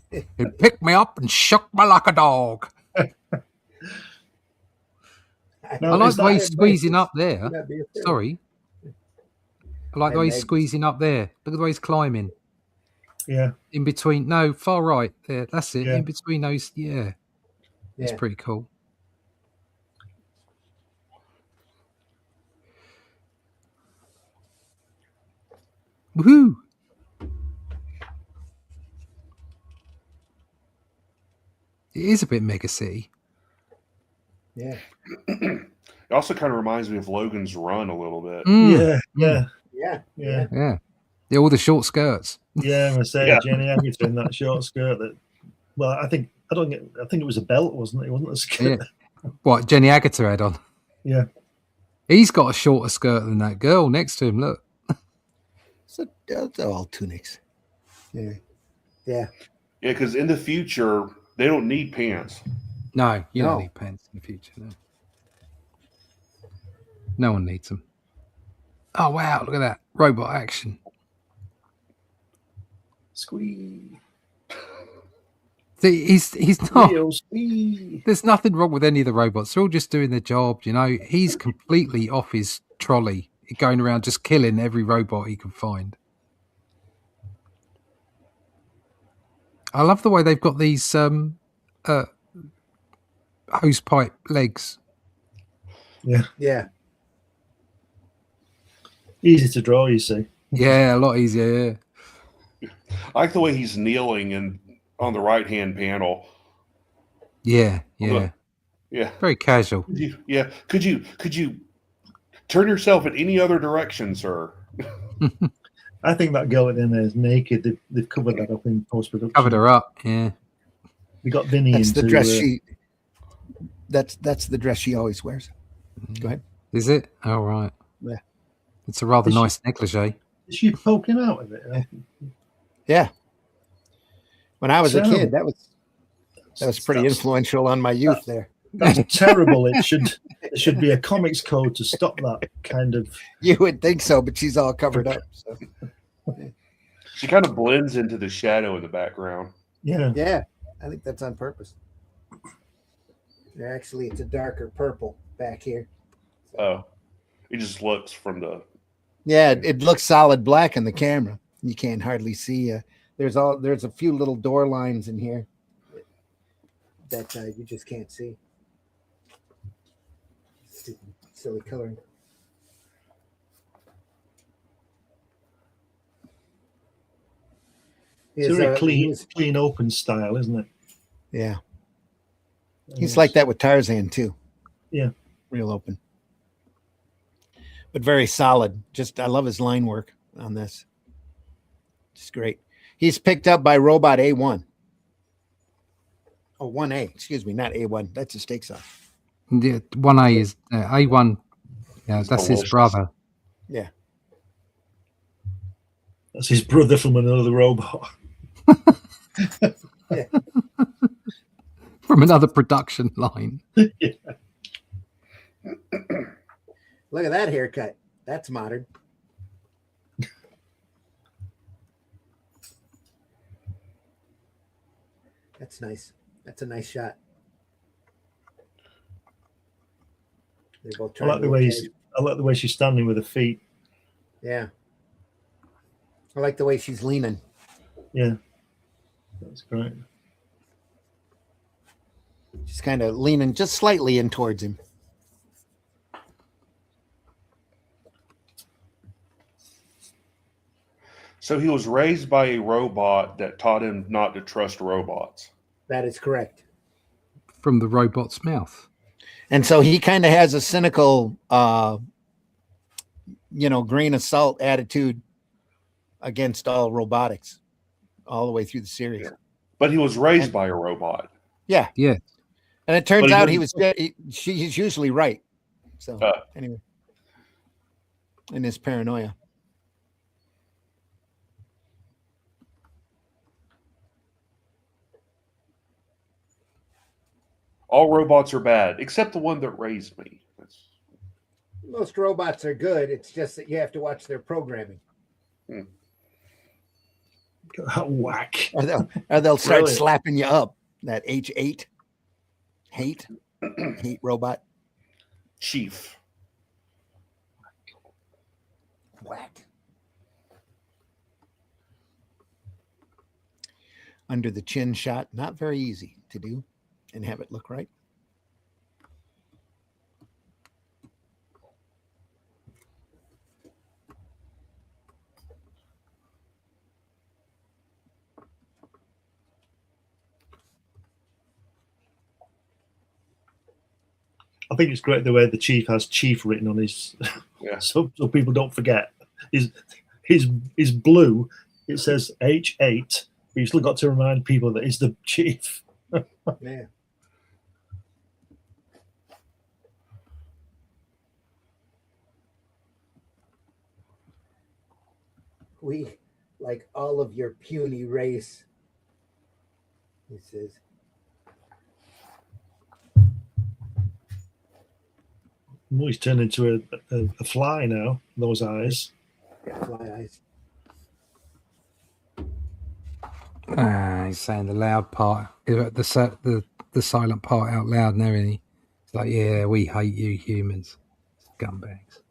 He picked me up and shook me like a dog." I like the way he's squeezing up there. Sorry. I like the way he's squeezing up there. Look at the way he's climbing. Yeah. In between. No, far right there. That's it. Yeah. In between those. Yeah. It's pretty cool. Woohoo! It is a bit Mega City. Yeah. It also kind of reminds me of Logan's Run a little bit. Yeah. All the short skirts. Yeah, I'm gonna say Jenny Agutter in that short skirt. I think it was a belt, wasn't it? It wasn't a skirt. Yeah. What Jenny Agutter had on? Yeah. He's got a shorter skirt than that girl next to him. Look. So they're all tunics. Yeah. Yeah. Yeah, because in the future, they don't need pants. No, you No. don't need pants in the future. No one needs them. Oh, wow. Look at that. Robot action. Squee. See, he's not. Real squee. There's nothing wrong with any of the robots. They're all just doing their job, you know. He's completely off his trolley, going around just killing every robot he can find. I love the way they've got these hose pipe legs. Yeah. Yeah. Easy to draw, you see. Yeah, a lot easier. Yeah. I like the way he's kneeling and on the right-hand panel. Yeah. Yeah. Very casual. Could you turn yourself in any other direction, sir? I think that girl at the end there is naked. They've covered that up in post-production. Covered her up, yeah. We got Vinny That's into the dress she. That's the dress she always wears. Go ahead. Is it? Oh, right. Yeah. It's a rather Is she- nice negligee. Is she poking out of it? Yeah. When I was a So- kid, that was pretty influential on my youth there. That's terrible. There should be a comics code to stop that kind of. You would think so, but she's all covered up. So. She kind of blends into the shadow in the background. Yeah. Yeah, I think that's on purpose. Actually, it's a darker purple back here. Oh, it just looks from the. Yeah, it looks solid black in the camera. You can't hardly see. There's a few little door lines in here that you just can't see. Stupid, silly coloring. It's a very clean, open style, isn't it? Yeah. He's like that with Tarzan too. Yeah. Real open. But very solid. I love his line work on this. It's great. He's picked up by Robot A1. Oh, 1A. Excuse me, not A1. That's a steak sauce. Yeah, 1A is A1. Yeah, that's his brother. Yeah. That's his brother from another robot. Yeah. From another production line. Yeah. Look at that haircut. That's modern. That's nice. That's a nice shot. They're both I like the way she's standing with her feet. Yeah. I like the way she's leaning. Yeah. That's great. She's kind of leaning just slightly in towards him. So he was raised by a robot that taught him not to trust robots. That is correct. From the robot's mouth. And so he kind of has a cynical, grain of salt attitude against all robotics all the way through the series. Yeah. But he was raised by a robot. Yeah. Yeah. And it turns out he's usually right. So anyway, in his paranoia. All robots are bad, except the one that raised me. Most robots are good. It's just that you have to watch their programming. Whack. Or they'll start Brilliant. slapping you up. That H8 hate robot. Chief. Whack. Under the chin shot, not very easy to do and have it look right. I think it's great the way the chief has chief written on his, so people don't forget. His blue. It says H8. But you still got to remind people that he's the chief. Yeah. We like all of your puny race. He says. He's turned into a fly now. Those eyes. Yeah, fly eyes. He's saying the loud part, the silent part out loud and everything. It's like, yeah, we hate you humans, scumbags.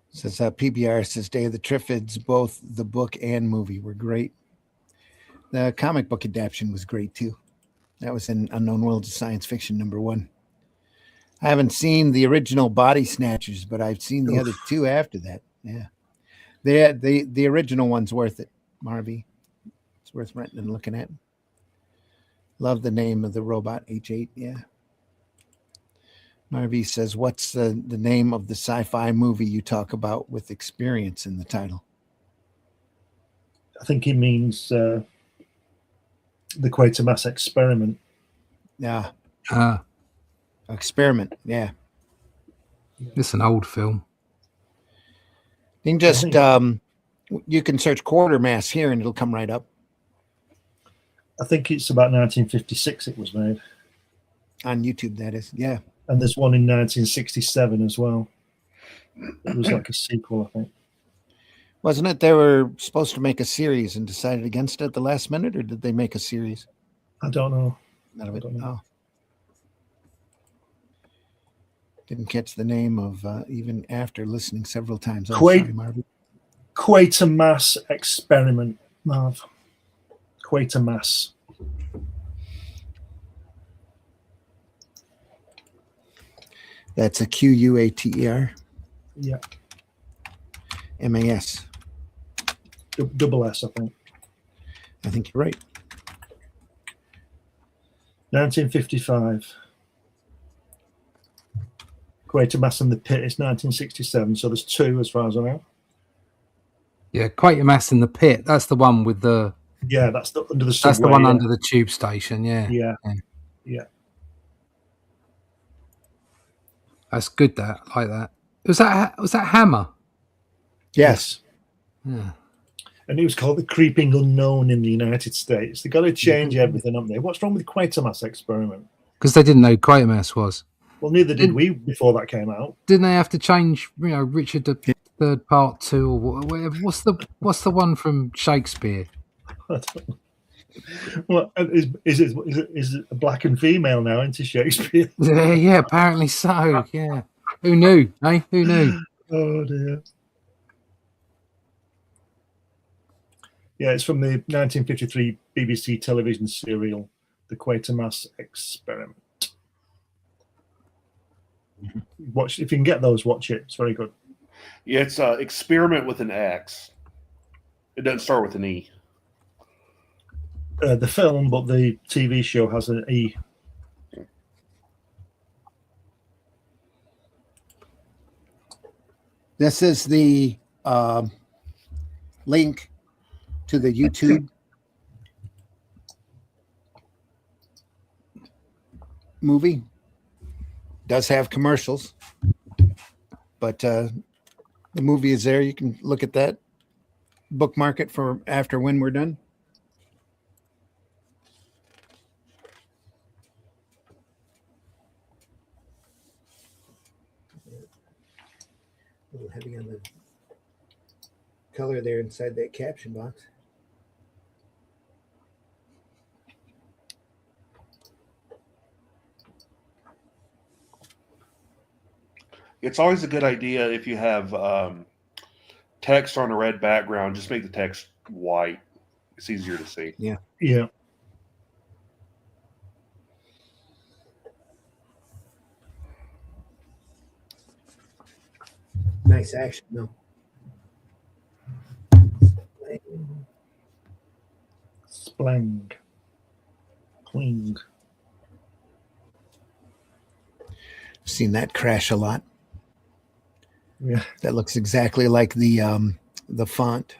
Says PBR says Day of the Triffids, both the book and movie were great. The comic book adaptation was great too. That was in Unknown Worlds of Science Fiction #1. I haven't seen the original Body Snatchers, but I've seen the other two after that. Yeah, the original one's worth it, Marvy. It's worth renting and looking at. Love the name of the robot, H8. Yeah. Marvy says, what's the name of the sci-fi movie you talk about with experience in the title? I think he means the Quatermass Experiment. Yeah. Ah, Experiment. Yeah. it's an old film. You can just you can search Quatermass here and it'll come right up. I think it's about 1956 it was made. On YouTube, that is. Yeah. And there's one in 1967 as well. It was like a sequel, I think. Wasn't it they were supposed to make a series and decided against it at the last minute, or did they make a series? I don't know. None of it. I don't know. Oh. Didn't catch the name of even after listening several times. Oh, sorry, Marvin. Quatermass Experiment, Marv. Quatermass. That's a Quater. Yeah. MAS. Double S, I think. I think you're right. 1955. Quatermass and the Pit is 1967, so there's two as far as I know. Yeah, Quatermass in the Pit. That's the one with the. Yeah, that's the under the subway. That's the one under the tube station. Yeah. Yeah. That's good. That I like that. Was that Hammer? Yes. Yeah. And it was called the Creeping Unknown in the United States. They've got to change everything, haven't they? What's wrong with the Quatermass Experiment? Because they didn't know who Quatermass was. Well, neither did we before that came out. Didn't they have to change? Richard the Third Part 2 or whatever. What's the one from Shakespeare? I don't know. Well, is it a black and female now into Shakespeare? Yeah, apparently so. Yeah, who knew? Eh? Who knew? Oh dear. Yeah, it's from the 1953 BBC television serial, The Quatermass Experiment. Watch if you can get those. Watch it. It's very good. Yeah, it's Experiment with an X. It doesn't start with an E. The film, but the TV show has an E. This is the link to the YouTube movie. Does have commercials, but the movie is there. You can look at that, bookmark it for after when we're done. A little heavy on the color there inside that caption box. It's always a good idea if you have text on a red background, just make the text white. It's easier to see. Yeah. Yeah. Nice action, though. Splang. Cling. Seen that crash a lot. Yeah. That looks exactly like the the font,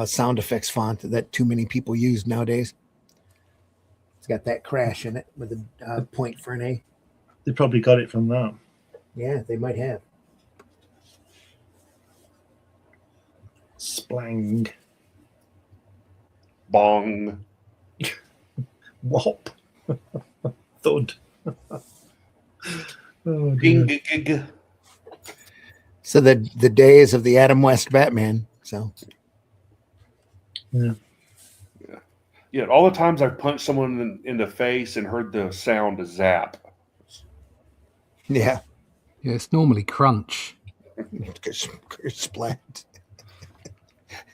sound effects font that too many people use nowadays. It's got that crash in it with a point for an A. They probably got it from that. Yeah, they might have. Splang. Bong. Whop. Thud. Oh, Ging, dear. gig. So the days of the Adam West Batman. So Yeah. Yeah, all the times I've punched someone in the face and heard the sound of zap. yeah, Yeah, it's normally crunch. splat.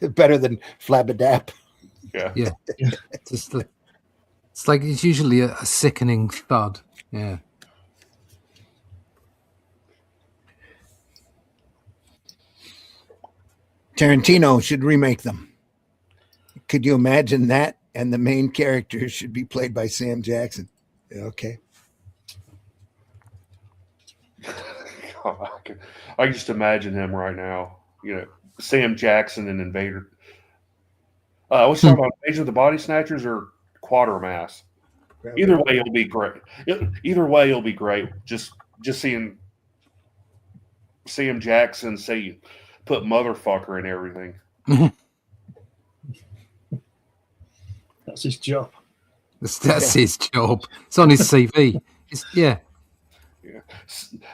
Better than flabadap. Yeah. Yeah. It's like it's usually a sickening thud. Yeah. Tarantino should remake them. Could you imagine that? And the main character should be played by Sam Jackson. Okay. I can just imagine him right now. Sam Jackson and Invader. What's talking about? Invasion of the Body Snatchers or Quatermass? Either way, it'll be great. Either way, it'll be great. Just seeing Sam Jackson say, "Put motherfucker" in everything. That's his job. That's his job. It's on his CV. Yeah.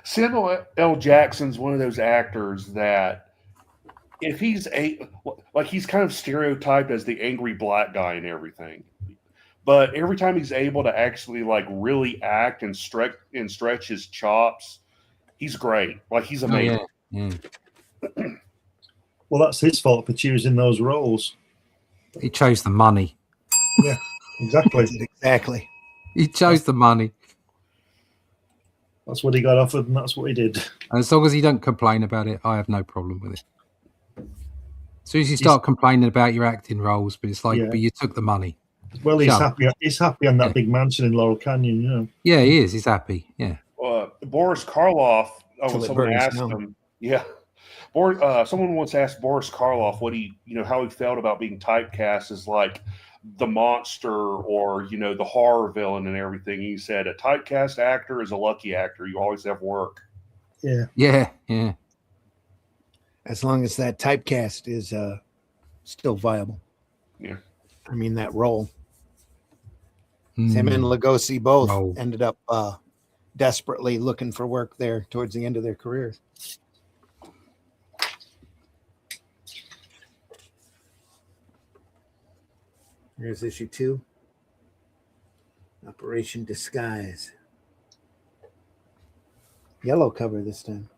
Samuel L. Jackson's one of those actors that if he's he's kind of stereotyped as the angry black guy and everything, but every time he's able to actually really act and stretch his chops, he's great. He's amazing. Yeah. Well, that's his fault for choosing those roles. He chose the money. Yeah, exactly. Exactly. He chose the money. That's what he got offered, and that's what he did. And as long as he don't complain about it, I have no problem with it. As soon as you start complaining about your acting roles, but it's like, Yeah. but you took the money. Well, he's happy. He's happy on that big mansion in Laurel Canyon, Yeah, he is. He's happy. Yeah. Boris Karloff. Till it Someone burns asked down. him. Yeah. Someone once asked Boris Karloff how he felt about being typecast as the monster or the horror villain and everything. He said a typecast actor is a lucky actor. You always have work. Yeah. Yeah. As long as that typecast is still viable. Yeah. I mean, that role. Him and Lugosi both ended up desperately looking for work there towards the end of their careers. Here's issue 2. Operation Disguise. Yellow cover this time.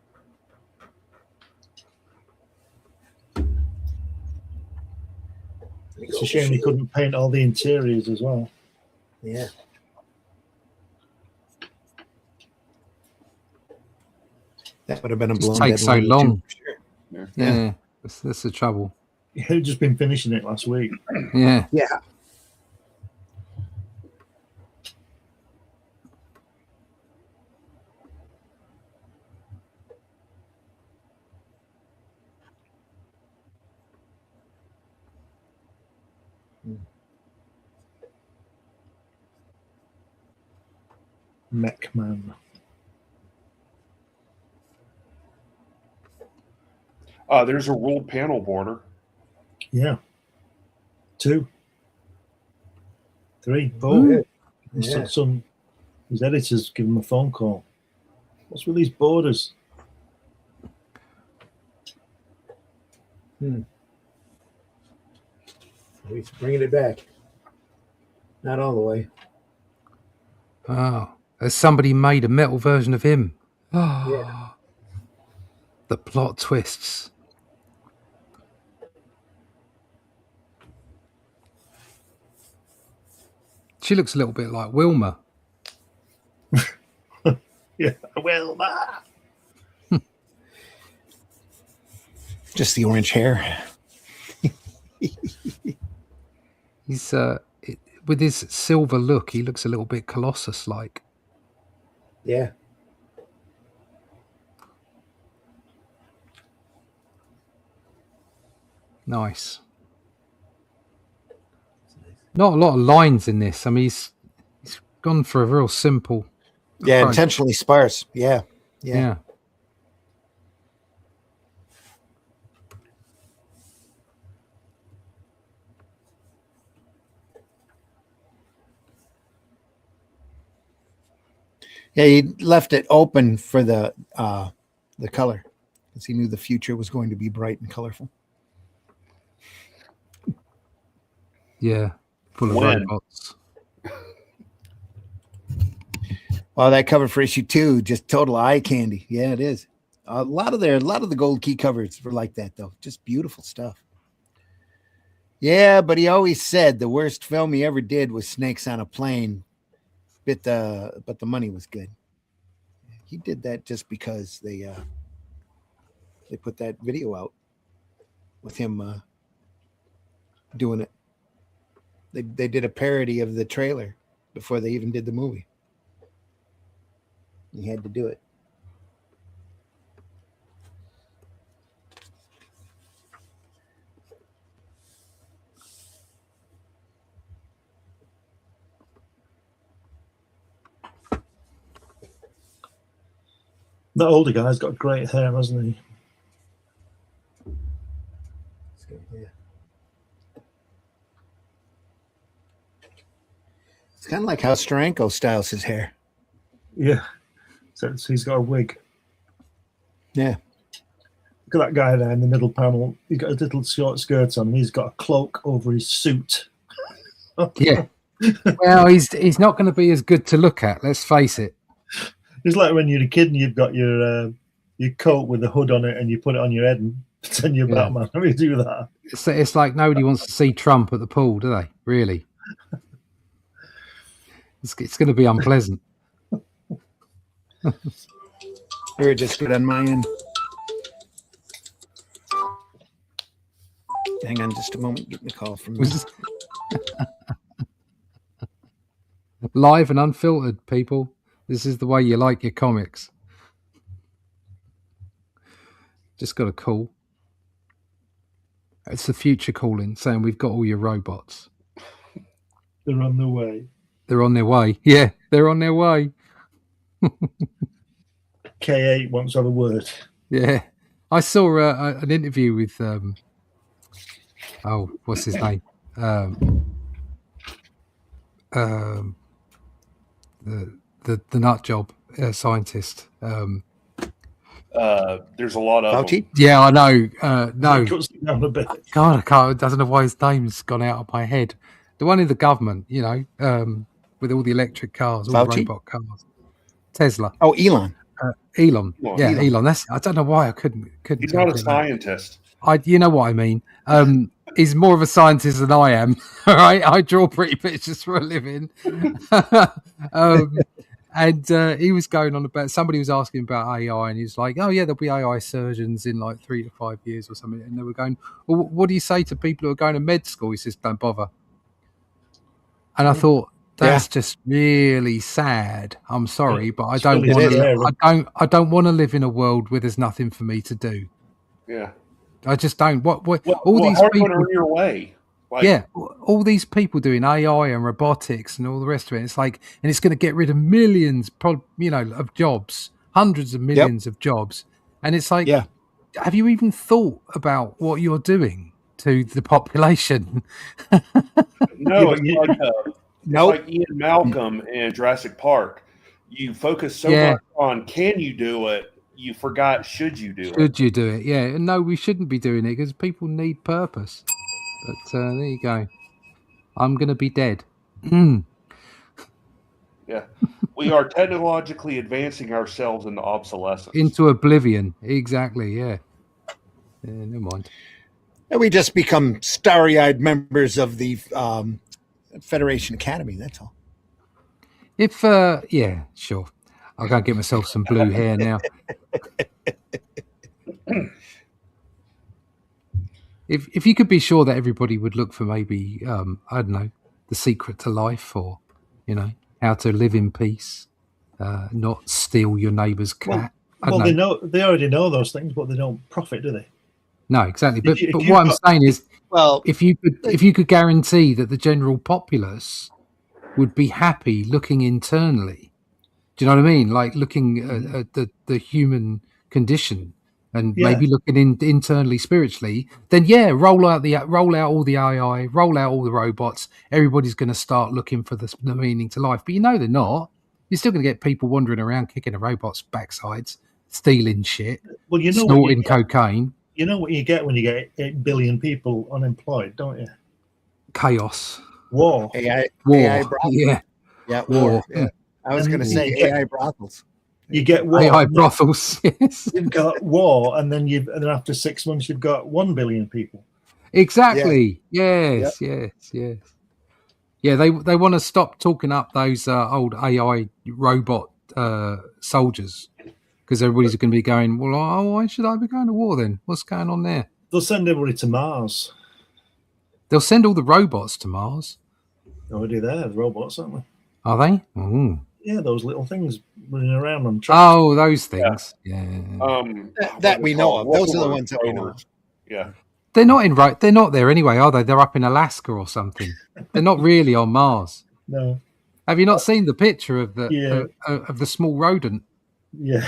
It's a shame he couldn't paint all the interiors as well. Yeah. That would have been a blown takes so deadline long. too, for sure. Yeah. That's the trouble. He'd just been finishing it last week. Yeah. Yeah. Mech Man. There's a ruled panel border. Yeah. 2. 3. 4. Oh, Yeah. His editors give him a phone call. What's with these borders? He's bringing it back. Not all the way. Oh, has somebody made a metal version of him? Oh, Yeah. The plot twists. She looks a little bit like Wilma. Yeah. Wilma. Just the orange hair. He's with his silver look, he looks a little bit Colossus-like. Yeah. Nice. Not a lot of lines in this. I mean, he's gone for a real simple. Yeah, approach. intentionally sparse. Yeah. Yeah. Yeah, he left it open for the color because he knew the future was going to be bright and colorful. Yeah, full of When? robots. Well, that cover for issue 2, just total eye candy. Yeah, it is. A lot of the gold key covers were like that, though. Just beautiful stuff. Yeah, but he always said the worst film he ever did was Snakes on a Plane. But the money was good. He did that just because they put that video out with him doing it. They did a parody of the trailer before they even did the movie. He had to do it. That older guy's got great hair, hasn't he? It's kind of like how Steranko styles his hair. Yeah. So he's got a wig. Yeah. Look at that guy there in the middle panel. He's got a little short skirt on and he's got a cloak over his suit. Yeah. Well, he's not going to be as good to look at, let's face it. It's like when you're a kid and you've got your coat with a hood on it and you put it on your head and pretend you're Batman. How do you do that? It's like nobody wants to see Trump at the pool, do they? Really? It's going to be unpleasant. We're just good on my end. Hang on just a moment. Getting a call from me. Live and unfiltered, people. This is the way you like your comics. Just got a call. It's the future calling, saying we've got all your robots. They're on the way. They're on their way. Yeah, they're on their way. K8 wants to have a word. Yeah. I saw an interview with, what's his name? The nut job scientist. There's a lot of Fauci? them. Yeah, I know. No. It cuts down a bit. God, I don't know why his name's gone out of my head. The one in the government, with all the electric cars, all the Fauci? robot cars. Tesla. Oh, Elon. Elon. Well, Yeah, Elon. Elon. I don't know why I couldn't. He's not a think of that. scientist. You know what I mean. He's more of a scientist than I am. All right, I draw pretty pictures for a living. And he was going on about, somebody was asking about AI, and he was like, "Oh yeah, there'll be AI surgeons in like 3 to 5 years or something." And they were going, "Well, what do you say to people who are going to med school?" He says, "Don't bother." And I thought, that's just really sad. I'm sorry, but I don't It's want really to. I don't want to live in a world where there's nothing for me to do. Yeah. I just don't. What Well, all these how are you going people? to earn your way? Like, Yeah, all these people doing AI and robotics and all the rest of it. It's like, and it's going to get rid of millions, of jobs, hundreds of millions of jobs. And it's like, have you even thought about what you're doing to the population? No, Yeah, it's like Ian Malcolm in Jurassic Park. You focus so much on can you do it, you forgot should you do it. Should you do it? Yeah. And no, we shouldn't be doing it because people need purpose. But there you go. I'm going to be dead. Yeah. We are technologically advancing ourselves into obsolescence. Into oblivion. Exactly, yeah. Never mind. And we just become starry-eyed members of the Federation Academy, that's all. If, yeah, sure. I'll go and get myself some blue hair now. If you could be sure that everybody would look for maybe, I don't know, the secret to life, or, how to live in peace, not steal your neighbour's cat. Well, they already know those things, but they don't profit, do they? No, exactly. But If you've what I'm got- saying is, Well, if you could guarantee that the general populace would be happy looking internally, do you know what I mean? Like looking at the human condition and Yeah. maybe looking internally, spiritually, then yeah, roll out all the AI, roll out all the robots. Everybody's going to start looking for the meaning to life. But they're not. You're still going to get people wandering around kicking the robots' backsides, stealing shit, Well, snorting cocaine. You know what you get when you get 8 billion people unemployed, don't you? Chaos. War. AI brothels. Yeah. Yeah, War. Yeah. I was And going to say you get- AI brothels. You get war. AI and then brothels. Yes. You've got war, and then after 6 months, you've got 1 billion people. Exactly. Yes. Yeah, they want to stop talking up those old AI robot soldiers because everybody's going to be going, well, why should I be going to war then? What's going on there? They'll send everybody to Mars. They'll send all the robots to Mars. Already there, the robots, aren't they? Are they? Ooh. Yeah, those little things running around on tracks. Oh, those things. Yeah. That we know of. Those are the ones that we know of. Yeah. They're not there anyway, are they? They're up in Alaska or something. They're not really on Mars. No. Have you not seen the picture of the Yeah. of the small rodent? Yeah.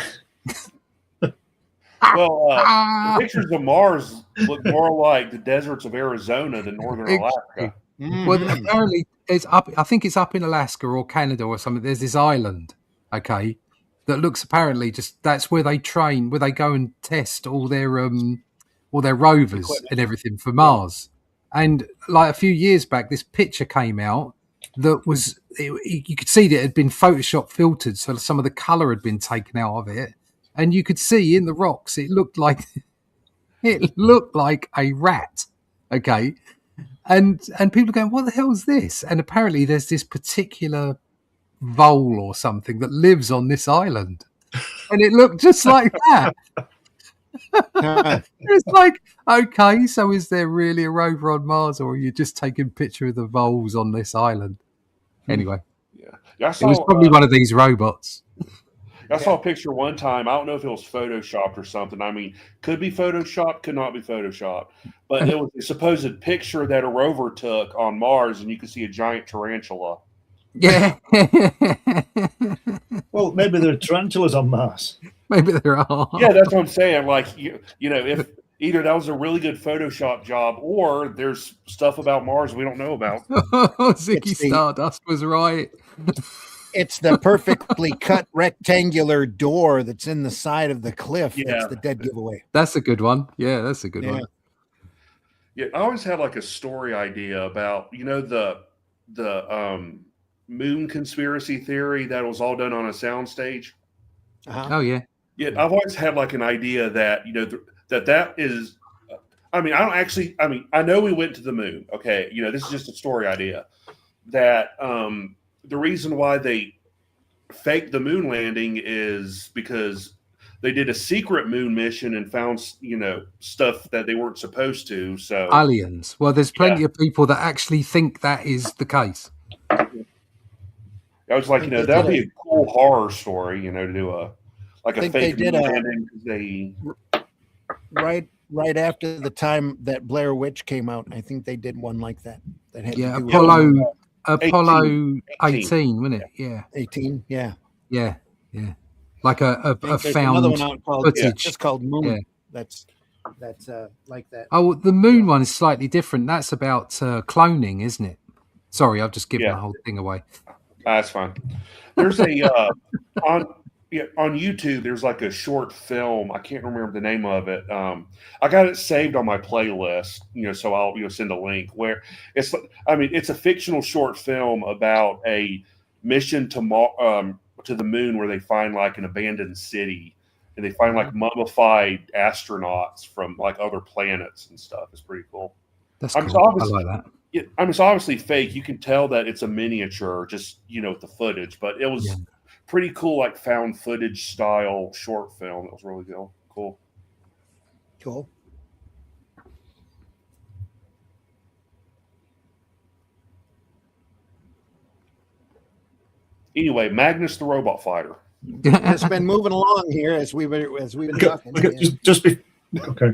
Well, the pictures of Mars look more like the deserts of Arizona than northern Alaska. Well, apparently it's up. I think it's up in Alaska or Canada or something. There's this island, okay, that looks apparently just that's where they train, where they go and test all their rovers and everything for Mars. And like a few years back, this picture came out that was you could see that it had been Photoshop filtered, so some of the color had been taken out of it, and you could see in the rocks it looked like a rat, okay. And people are going, what the hell is this? And apparently there's this particular vole or something that lives on this island. And it looked just like that. It's like, okay, so is there really a rover on Mars or are you just taking a picture of the voles on this island? Anyway, I it was probably one of these robots. I saw a picture one time. I don't know if it was photoshopped or something. I mean, could be photoshopped, could not be photoshopped. But it was a supposed picture that a rover took on Mars, and you could see a giant tarantula. Yeah. Well, maybe there are tarantulas on Mars. Maybe there are. Yeah, that's what I'm saying. Like, you know, if either that was a really good Photoshop job or there's stuff about Mars we don't know about. Ziggy Stardust was right. It's the perfectly cut rectangular door that's in the side of the cliff. Yeah. That's the dead giveaway. That's a good one. Yeah, that's a good one. Yeah, I always had like a story idea about, you know, the moon conspiracy theory that was all done on a soundstage. Oh yeah. Yeah, I've always had like an idea that, you know, that is. I mean, I know we went to the moon. Okay, you know, this is just a story idea that the reason why they faked the moon landing is because they did a secret moon mission and found, you know, stuff that they weren't supposed to. So aliens. Well, there's plenty of people that actually think that is the case. I was like, you know, that'd be a cool horror story, you know, to do a fake moon landing. Right after the time that Blair Witch came out, I think they did one like that. That had to do Apollo 18, wasn't it? Yeah. 18, yeah. Yeah. Like a found another one out called, footage. It's called Moon. Yeah. That's like that. Oh, the moon one is slightly different. That's about cloning, isn't it? Sorry, I've just given the whole thing away. That's fine. There's a on YouTube. There's like a short film. I can't remember the name of it. I got it saved on my playlist. You know, so I'll send a link where it's. I mean, it's a fictional short film about a mission to the moon where they find like an abandoned city and they find like mummified astronauts from like other planets and stuff. It's pretty cool. That's cool. I like that. It's obviously fake. You can tell that it's a miniature, just, you know, with the footage, but it was pretty cool, like found footage style short film. It was really cool. Cool. Anyway, Magnus the robot fighter. It's been moving along here as we've been talking. Okay.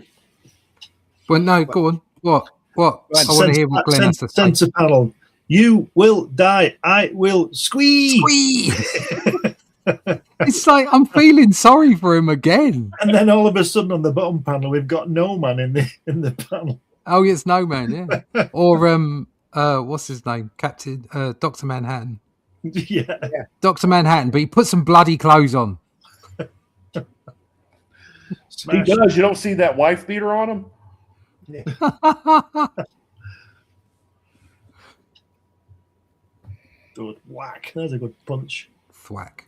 Well, no, go on. What? Go on. I want to hear what Glenn has to say. Centre panel. You will die. I will squeeze. It's like I'm feeling sorry for him again. And then all of a sudden on the bottom panel, we've got No Man in the panel. Oh, it's No Man, yeah. Or what's his name? Captain Dr. Manhattan. Yeah. Dr. Manhattan, but he put some bloody clothes on. He does. You don't see that wife beater on him? Good whack. There's a good punch. Thwack.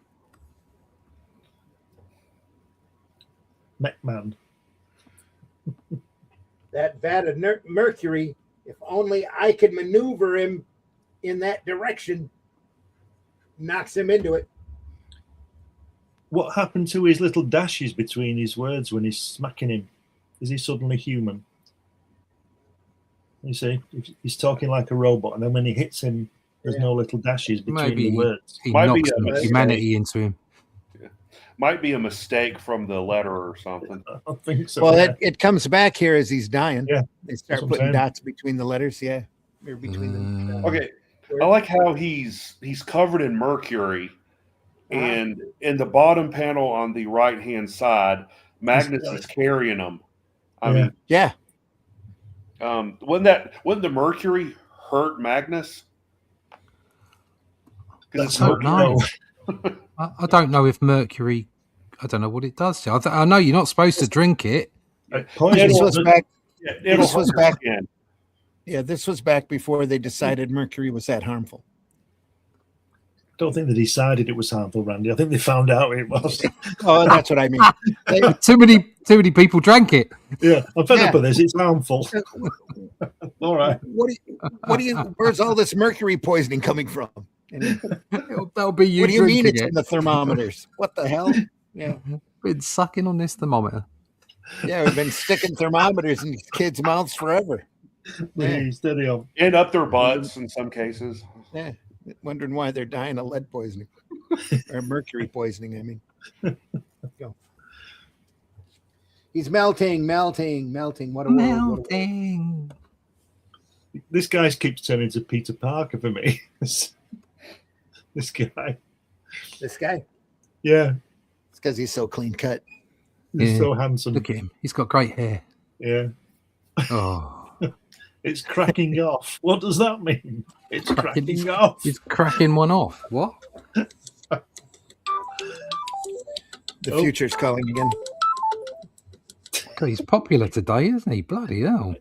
McMahon. That vat of mercury, if only I could maneuver him in that direction, knocks him into it. What happened to his little dashes between his words when he's smacking him? Is he suddenly human? You see, he's talking like a robot, and then when he hits him, there's no little dashes between the words. He Might be knocks a some humanity into him. Might be a mistake from the letter or something. I think so. Well, yeah. it comes back here as he's dying. Yeah. They start That's what I'm putting saying. dots between the letters. Yeah. Or between them. Okay. I like how he's covered in mercury, and in the bottom panel on the right hand side, Magnus is carrying him. I mean, Yeah. wouldn't the mercury hurt Magnus? Because it's Let's hope mercury. no. I don't know if mercury. I don't know what it does to you. I know you're not supposed to drink it. Poison. This was back. It'll This was hurt back- your skin. Yeah, this was back before they decided mercury was that harmful. Don't think they decided it was harmful, Randy. I think they found out it was. Oh, that's what I mean. Too many people drank it. Yeah, I'm fed Yeah. up with this. It's harmful. All right. What do you? Where's all this mercury poisoning coming from? And That'll be you what do you mean drinking it's it. in the thermometers? What the hell? Yeah, Been sucking on this thermometer. yeah, we've been sticking thermometers in these kids' mouths forever. Yeah. Please, steady on. And up their butts in some cases. Yeah, wondering why they're dying of lead poisoning or mercury poisoning. I mean, go. He's melting. What a world! Melting. This guy keeps turning to Peter Parker for me. This guy. This guy. Yeah, It's because he's so clean cut. he's Yeah. so handsome. Look at him. He's got great hair. Yeah. Oh, It's cracking off. What does that mean? It's cracking off. he's cracking one off. What? The Oh. future's calling again. God, he's popular today, isn't he? Bloody hell.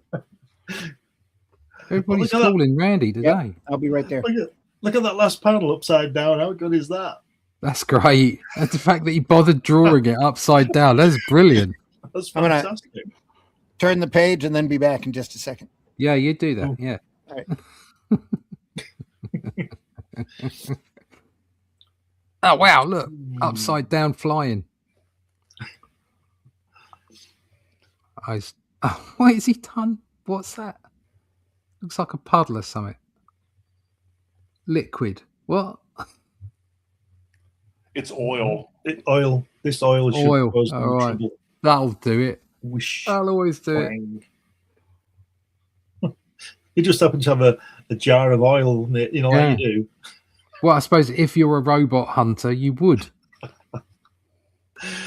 Everybody's look at that. calling Randy today. I'll be right there. Look at that last panel upside down. How good is that? That's great. And the fact that he bothered drawing it upside down, that's brilliant. That's I'm gonna- fantastic. Turn the page and then be back in just a second. Yeah, you do that. Yeah. All right. Oh, wow. Look. Upside down flying. What is he done? What's that? Looks like a puddle or something. Liquid. What? It's oil. Oil. This oil should Oil. cause no All right. trouble. That'll do it. Whoosh. I'll always do it. Bang. You just happen to have a jar of oil, like you do. Well, I suppose if you're a robot hunter, you would.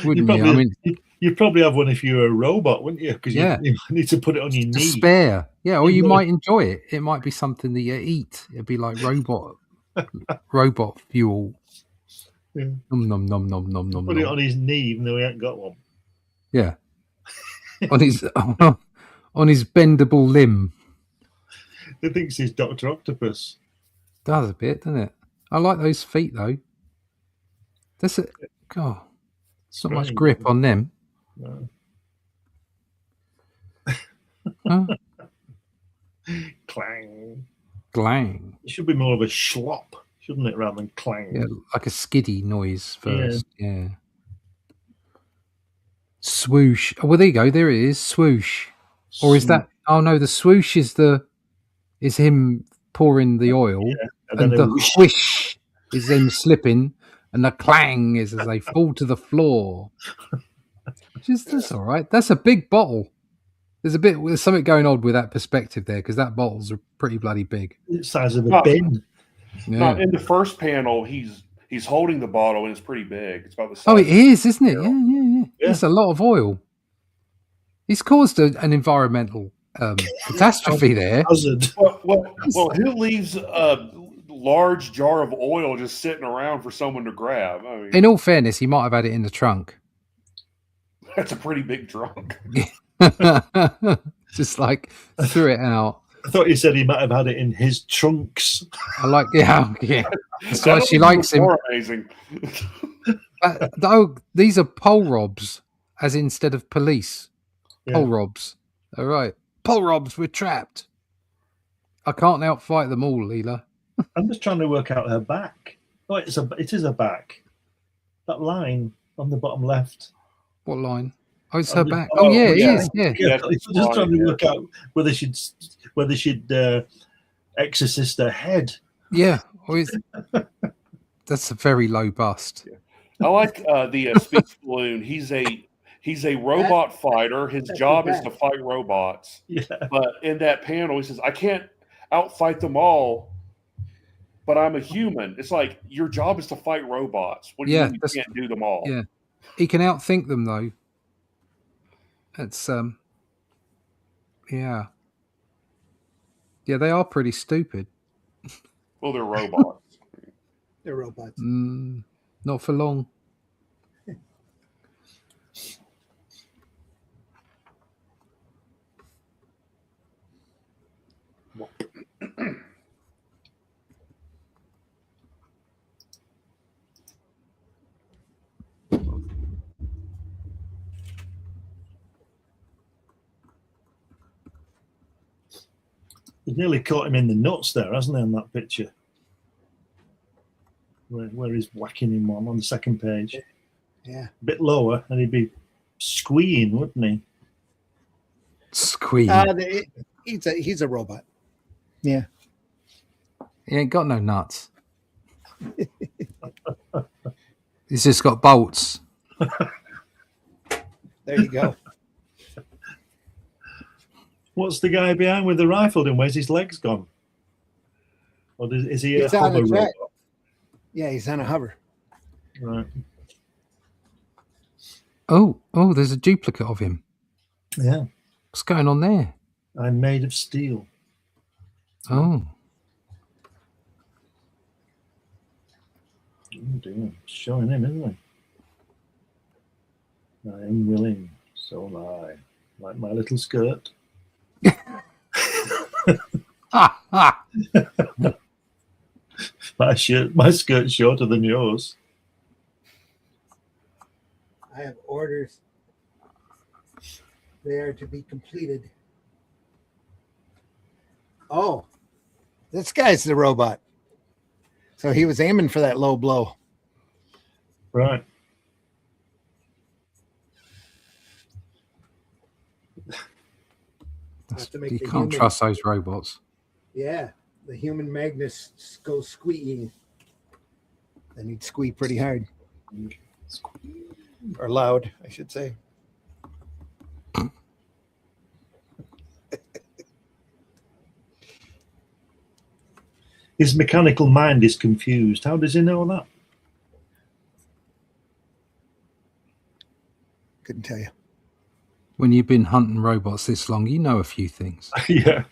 Wouldn't you? I mean, You'd probably have one if you were a robot, wouldn't you? Because Yeah. you need to put it on your to knee. spare. Yeah, or You you would. might enjoy it. It might be something that you eat. It'd be like robot fuel. Yeah. Nom nom nom nom nom nom. Put it nom. on his knee, even though he ain't got one. Yeah. on his bendable limb. He thinks he's Dr. Octopus. Does a bit, doesn't it? I like those feet though. That's it. God, it's not much Strange. grip on them. No. Huh? Clang. Glang. It should be more of a slop, shouldn't it, rather than clang? Yeah, like a skiddy noise first. Yeah. Swoosh. Oh, well, there you go. There it is. Swoosh. Or is that? Oh no, the swoosh is him pouring the oil, And and then the a whoosh. whish is them slipping, and the clang is as they fall to the floor. That's all right. That's a big bottle. There's something going on with that perspective there because that bottle's pretty bloody big. It's the size of a No. bin. Yeah. In the first panel, he's holding the bottle and it's pretty big. It's about the size. Oh, it is, isn't it? Yeah. Yeah. It's a lot of oil. He's caused an environmental catastrophe there. Hazard. Well, who leaves a large jar of oil just sitting around for someone to grab? I mean, In all fairness, he might have had it in the trunk. that's a pretty big trunk. Just like threw it out. I thought you said he might have had it in his trunks. I like, yeah. That's why That she would be likes him. more amazing. These are pole robs, as instead of police. Yeah. Pole robs. All right. Pole robs, we're trapped. I can't outfight them all, Leela. I'm just trying to work out her back. Oh, it is a back. That line on the bottom left. What line? Oh, it's her back. Oh, Oh, yeah, it yeah. is. Yeah. Yeah, it's I'm just trying to fine, work out whether she'd exorcist her head. Yeah. That's a very low bust. I like the Space Balloon. He's a robot fighter. His job is to fight robots. Yeah. But in that panel, he says, "I can't outfight them all, but I'm a human." It's like your job is to fight robots. What do you mean you can't do them all? Yeah. He can outthink them though. It's yeah. Yeah, they are pretty stupid. Well, they're robots. They're robots. Not for long. He's nearly caught him in the nuts there, hasn't he, on that picture? Where he's whacking him on the second page. Yeah. A bit lower, and he'd be squeeing, wouldn't he? Squeeze. He's a robot. Yeah. He ain't got no nuts. He's just got bolts. There you go. What's the guy behind with the rifle doing? Where's his legs gone? Or is he He's a on hover a track. robot? Yeah, he's on a hover. Right. Oh, there's a duplicate of him. Yeah. What's going on there? I'm made of steel. Oh. Oh dear. Showing him, isn't he? I am willing, so am I. Like my little skirt. My skirt's shorter than yours. I have orders. They are to be completed. Oh, this guy's the robot. So he was aiming for that low blow. Right. You can't trust those robots. Yeah, the human Magnus goes squeaking. Then he'd squeak pretty hard. Or loud, I should say. His mechanical mind is confused. How does he know that? Couldn't tell you. When you've been hunting robots this long, you know a few things. Yeah.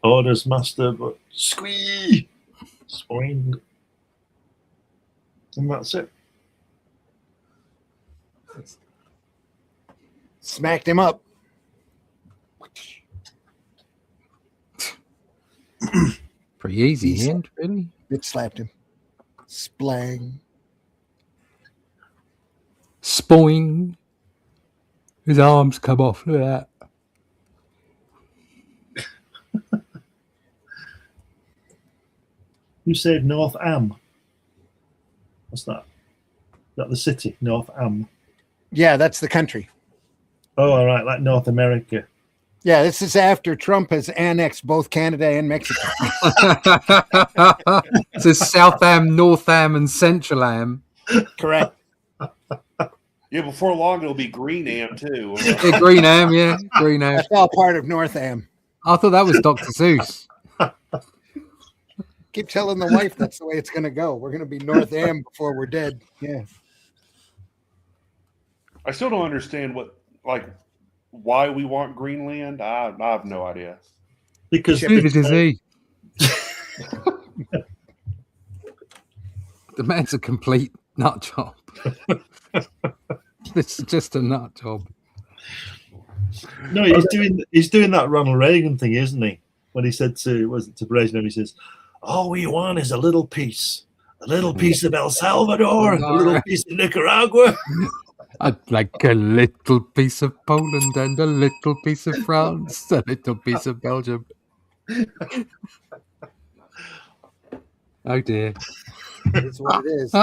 Orders, master, but squee, swing. And that's it. Smacked him up. Pretty easy, hand, really. It slapped him. Splang. Spoing. His arms come off. Look at that. You said North Am. What's that? Is that the city, North Am? Yeah, that's the country. Oh, all right, like North America. Yeah, this is after Trump has annexed both Canada and Mexico. So South Am, North Am, and Central Am. Correct. Yeah, before long it'll be Green Am too. Yeah, Green Am, yeah. Green Am. That's all part of North Am. I thought that was Dr. Seuss. Keep telling the wife that's the way it's going to go. We're going to be North Am before we're dead. Yeah. I still don't understand why we want Greenland. I have no idea. Because Neither does he. The man's a complete nut job. This is just a nut job. no, he's doing that Ronald Reagan thing, isn't he? When he said to Brezhnev, he says, "All we want is a little piece of El Salvador, a little piece of Nicaragua." I'd like a little piece of Poland and a little piece of France, a little piece of Belgium. Oh dear. That's what it is.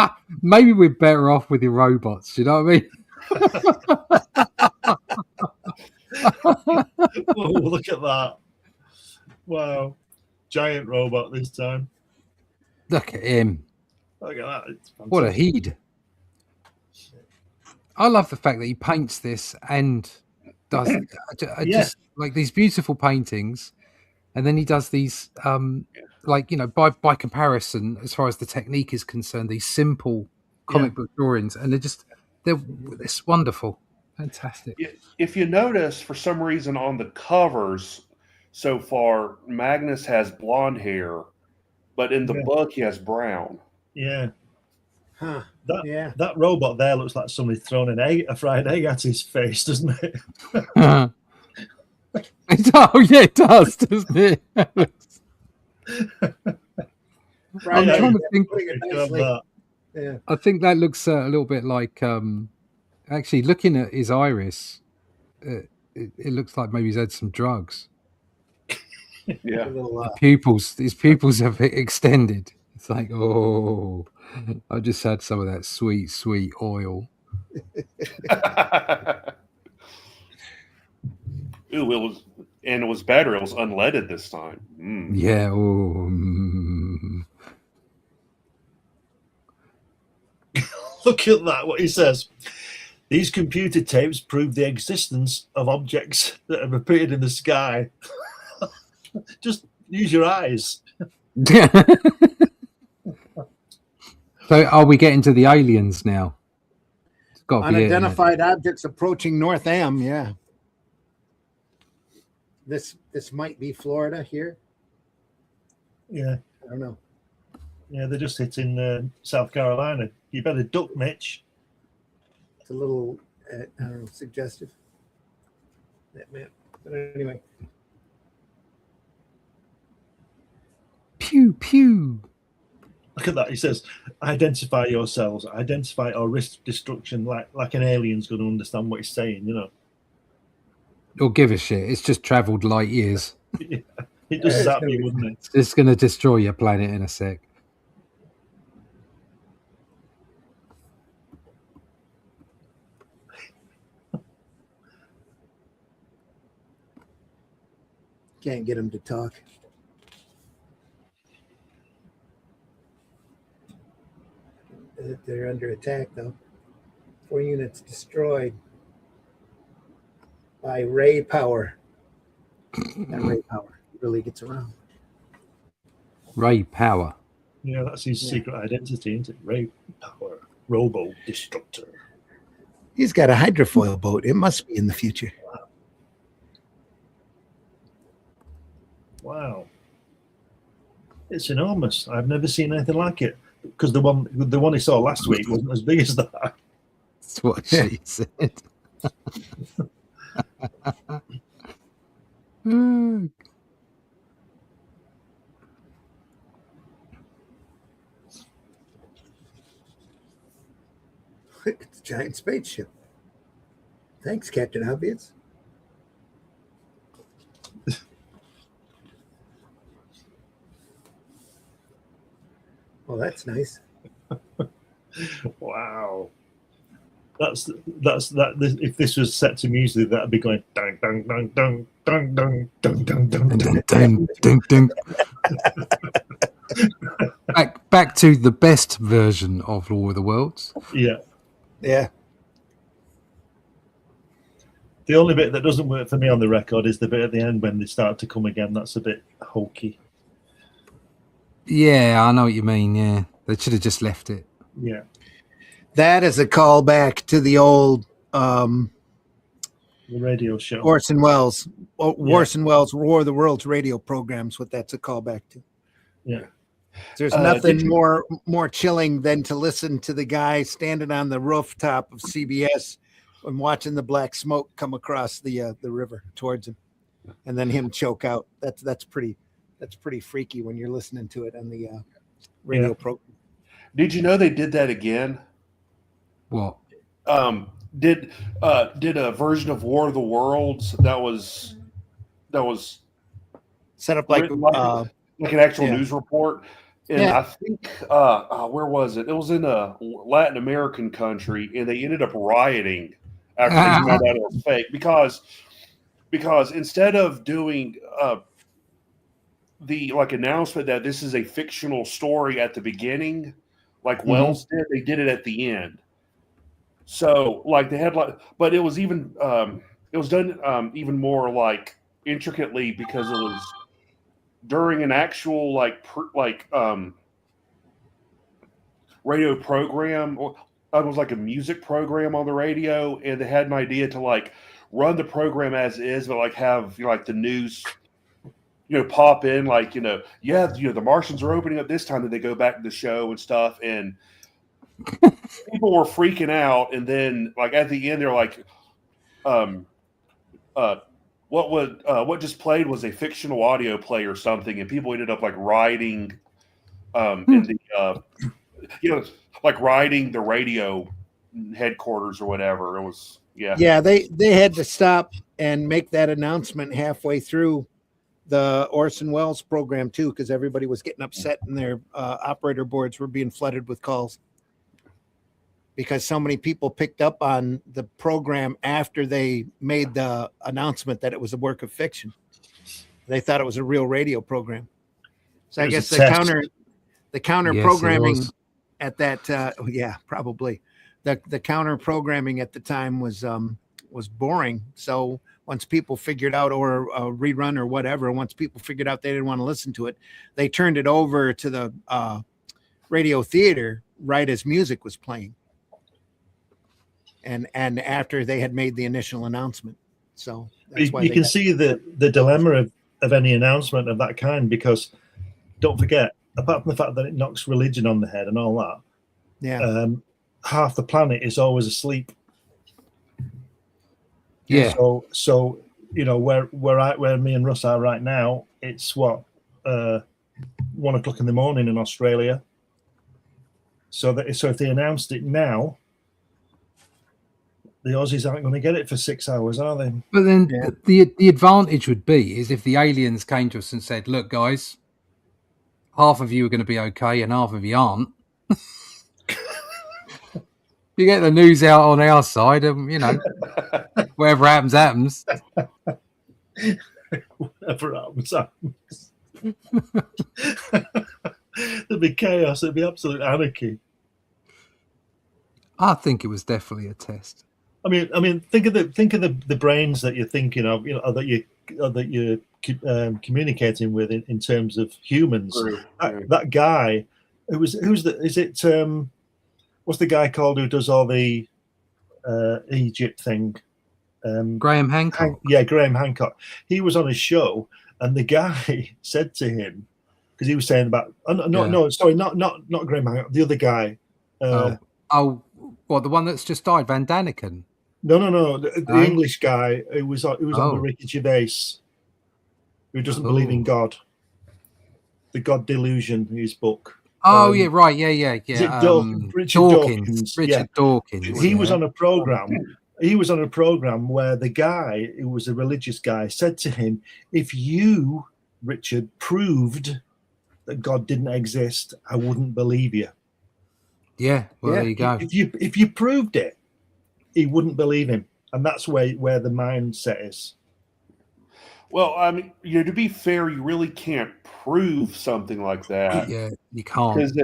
Maybe we're better off with your robots. You know what I mean? Oh, look at that! Wow, giant robot this time. Look at him. Look at that! It's What a fantastic. heed. I love the fact that he paints this and does I Yeah. just like these beautiful paintings, and then he does these by comparison, as far as the technique is concerned, these simple comic book drawings, and it's wonderful, fantastic. If you notice, for some reason on the covers so far, Magnus has blonde hair, but in the book he has brown. Yeah. Huh. That robot there looks like somebody thrown a fried egg at his face, doesn't it? Oh yeah, it does, doesn't it? Right, I'm trying to think. putting it I love nicely. that. Yeah. I think that looks a little bit like actually looking at his iris. It looks like maybe he's had some drugs. Yeah. A little, His pupils have extended. It's like, oh, I just had some of that sweet, sweet oil. Ooh, it was better. It was unleaded this time. Mm. Yeah. Look at that! What he says. These computer tapes prove the existence of objects that have appeared in the sky. Just use your eyes. So, are we getting to the aliens now? It's got to be it, isn't it? unidentified objects approaching North Am. Yeah. This might be Florida here. Yeah, I don't know. yeah, they're just hitting South Carolina. You better duck, Mitch. It's a little, I don't know, suggestive. That map. But anyway, Pew pew. Look at that. He says, "Identify yourselves. Identify or risk destruction." Like an alien's going to understand what he's saying. You know, Or give a shit. It's just travelled light years. it does zap you, wouldn't it? It's going to destroy your planet in a sec. can't get them to talk. They're under attack, though. 4 units destroyed by ray power. That ray power really gets around. Ray power. Yeah, that's his secret identity, isn't it? Ray Power, Robo Destructor. He's got a hydrofoil boat. It must be in the future. Wow, it's enormous. I've never seen anything like it. Because the one he saw last week wasn't as big as that. That's what she said. It's a giant spaceship. Thanks, Captain Obvious. Well, that's nice. Wow, that's that. If this was set to music, that'd be going dun dun dun dun dun dun dun dun dun dun. Dun, dun, dun. Back to the best version of War of the Worlds. Yeah, Yeah. The only bit that doesn't work for me on the record is the bit at the end when they start to come again. That's a bit hokey. Yeah, I know what you mean. Yeah, they should have just left it. Yeah. That is a callback to the old The radio show. Orson Welles. Orson Welles War of the Worlds radio programs. What that's a callback to. Yeah. There's nothing more chilling than to listen to the guy standing on the rooftop of CBS and watching the black smoke come across the river towards him, and then him choke out. That's pretty freaky when you're listening to it on the radio program. Did you know they did that again? What? Did a version of War of the Worlds that was Set up like an actual news report. And I think where was it? It was in a Latin American country, and they ended up rioting after they found out it was fake because instead of doing the announcement that this is a fictional story at the beginning, like Wells did, they did it at the end. So they had but it was even it was done even more intricately because it was during an actual radio program. It was like a music program on the radio, and they had an idea to run the program as is, but have the news pop in the Martians are opening up this time. Then they go back to the show and stuff, and people were freaking out. And then at the end they're what just played was a fictional audio play or something, and people ended up rioting in the riding the radio headquarters or whatever. It was they had to stop and make that announcement halfway through the Orson Welles program too, because everybody was getting upset and their operator boards were being flooded with calls because so many people picked up on the program after they made the announcement that it was a work of fiction. They thought it was a real radio program. So I guess the counter programming at that probably the counter programming at the time was boring. So once people figured out, or a rerun or whatever, once people figured out they didn't want to listen to it, they turned it over to the radio theater right as music was playing, and after they had made the initial announcement. So that's why you can see the dilemma of any announcement of that kind, because don't forget, apart from the fact that it knocks religion on the head and all that, half the planet is always asleep. Yeah. So where me and Russ are right now, it's 1 o'clock in the morning in Australia. So if they announced it now, the Aussies aren't going to get it for 6 hours, are they? But then the advantage would be is if the aliens came to us and said, "Look, guys, half of you are going to be okay, and half of you aren't." You get the news out on our side, and whatever happens, happens. Whatever happens. There'd be chaos. It'd be absolute anarchy. I think it was definitely a test. I mean, think of the brains that you're thinking of, that you're communicating with in terms of humans. That guy, what's the guy called who does all the Egypt thing? Graham Hancock. Graham Hancock. He was on a show, and the guy said to him, because he was saying about not Graham Hancock, the other guy. The one that's just died, Van Daniken. No, the English guy who was on the Ricky Gervais, who doesn't believe in God. The God Delusion, his book. Oh, right. Yeah. Richard Dawkins. Richard Dawkins. He was on a program. He was on a program where the guy, who was a religious guy, said to him, "If you, Richard, proved that God didn't exist, I wouldn't believe you." Yeah, there you go. If you proved it, he wouldn't believe him, and that's where the mindset is. Well, I mean, to be fair, you really can't prove something like that. Yeah, you can't. Because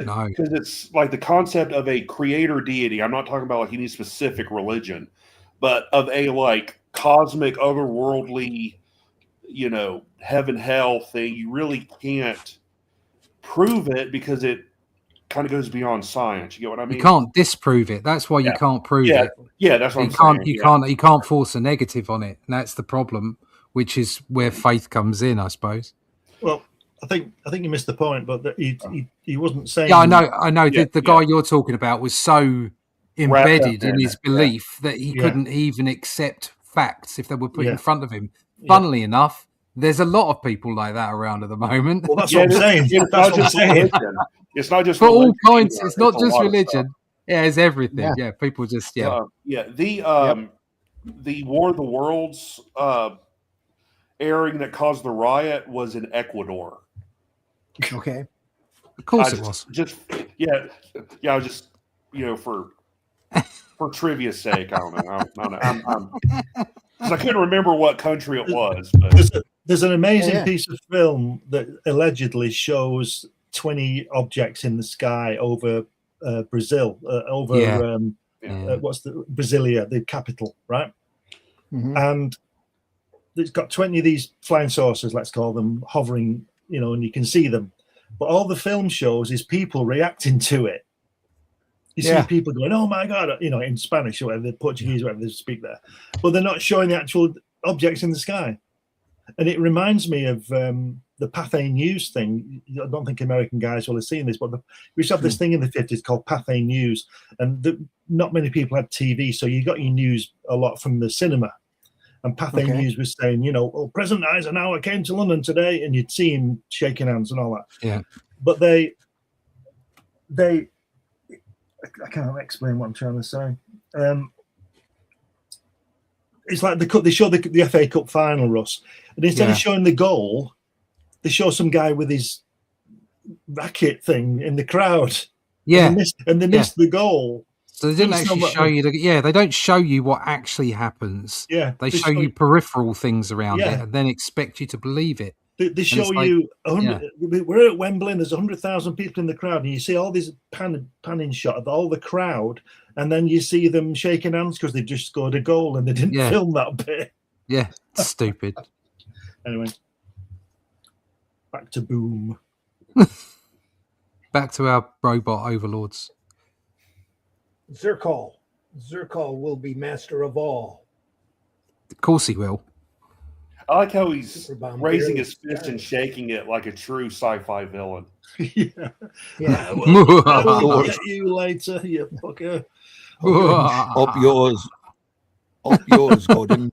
it's like the concept of a creator deity. I'm not talking about any specific religion, but of a cosmic, otherworldly, heaven hell thing. You really can't prove it because it kind of goes beyond science. You get what I mean? You can't disprove it. That's why you can't prove it. Yeah, that's what You I'm can't. saying. You can't force a negative on it, and that's the problem. Which is where faith comes in, I suppose. Well, I think you missed the point, but that he wasn't saying. Yeah, I know. Yeah, The guy you're talking about was so embedded in his belief that he couldn't even accept facts if they were put in front of him. Funnily enough, there's a lot of people like that around at the moment. Well, that's what I'm saying. It's not just religion. It's not just for all religion kinds. either. It's not a just lot of religion. Yeah, it's everything. Yeah. Yeah, people just The War of the Worlds airing that caused the riot was in Ecuador. Okay. Of course it was. I was just for trivia's sake. I don't know. Because I couldn't remember what country it was. But there's an amazing piece of film that allegedly shows 20 objects in the sky over Brazil, what's the Brasilia, the capital, right? Mm-hmm. And it's got 20 of these flying saucers, let's call them, hovering, and you can see them. But all the film shows is people reacting to it. You see people going, "Oh my God," in Spanish or whatever, Portuguese, whatever they speak there. But they're not showing the actual objects in the sky. And it reminds me of the Pathé News thing. I don't think American guys will have seen this, but we used to have this thing in the 50s called Pathé News. And not many people had TV, so you got your news a lot from the cinema. And Pathé News was saying, President Eisenhower came to London today, and you'd see him shaking hands and all that. Yeah. But I can't explain what I'm trying to say. It's like they show the FA Cup final, Russ, and instead of showing the goal, they show some guy with his racket thing in the crowd. Yeah, and they missed the goal. So they didn't actually show you. They don't show you what actually happens. Yeah, they show you peripheral things around it, and then expect you to believe it. They show you 100. We're at Wembley, and there's 100,000 people in the crowd, and you see all these panning shot of all the crowd, and then you see them shaking hands because they just scored a goal and they didn't film that bit. Yeah, stupid. Anyway, back to Boom. Back to our robot overlords. Zirkal will be master of all. Of course he will. I like how he's raising his fist and shaking it like a true sci-fi villain. Yeah. Well, I'll get you later, you fucker. Up yours, Gordon.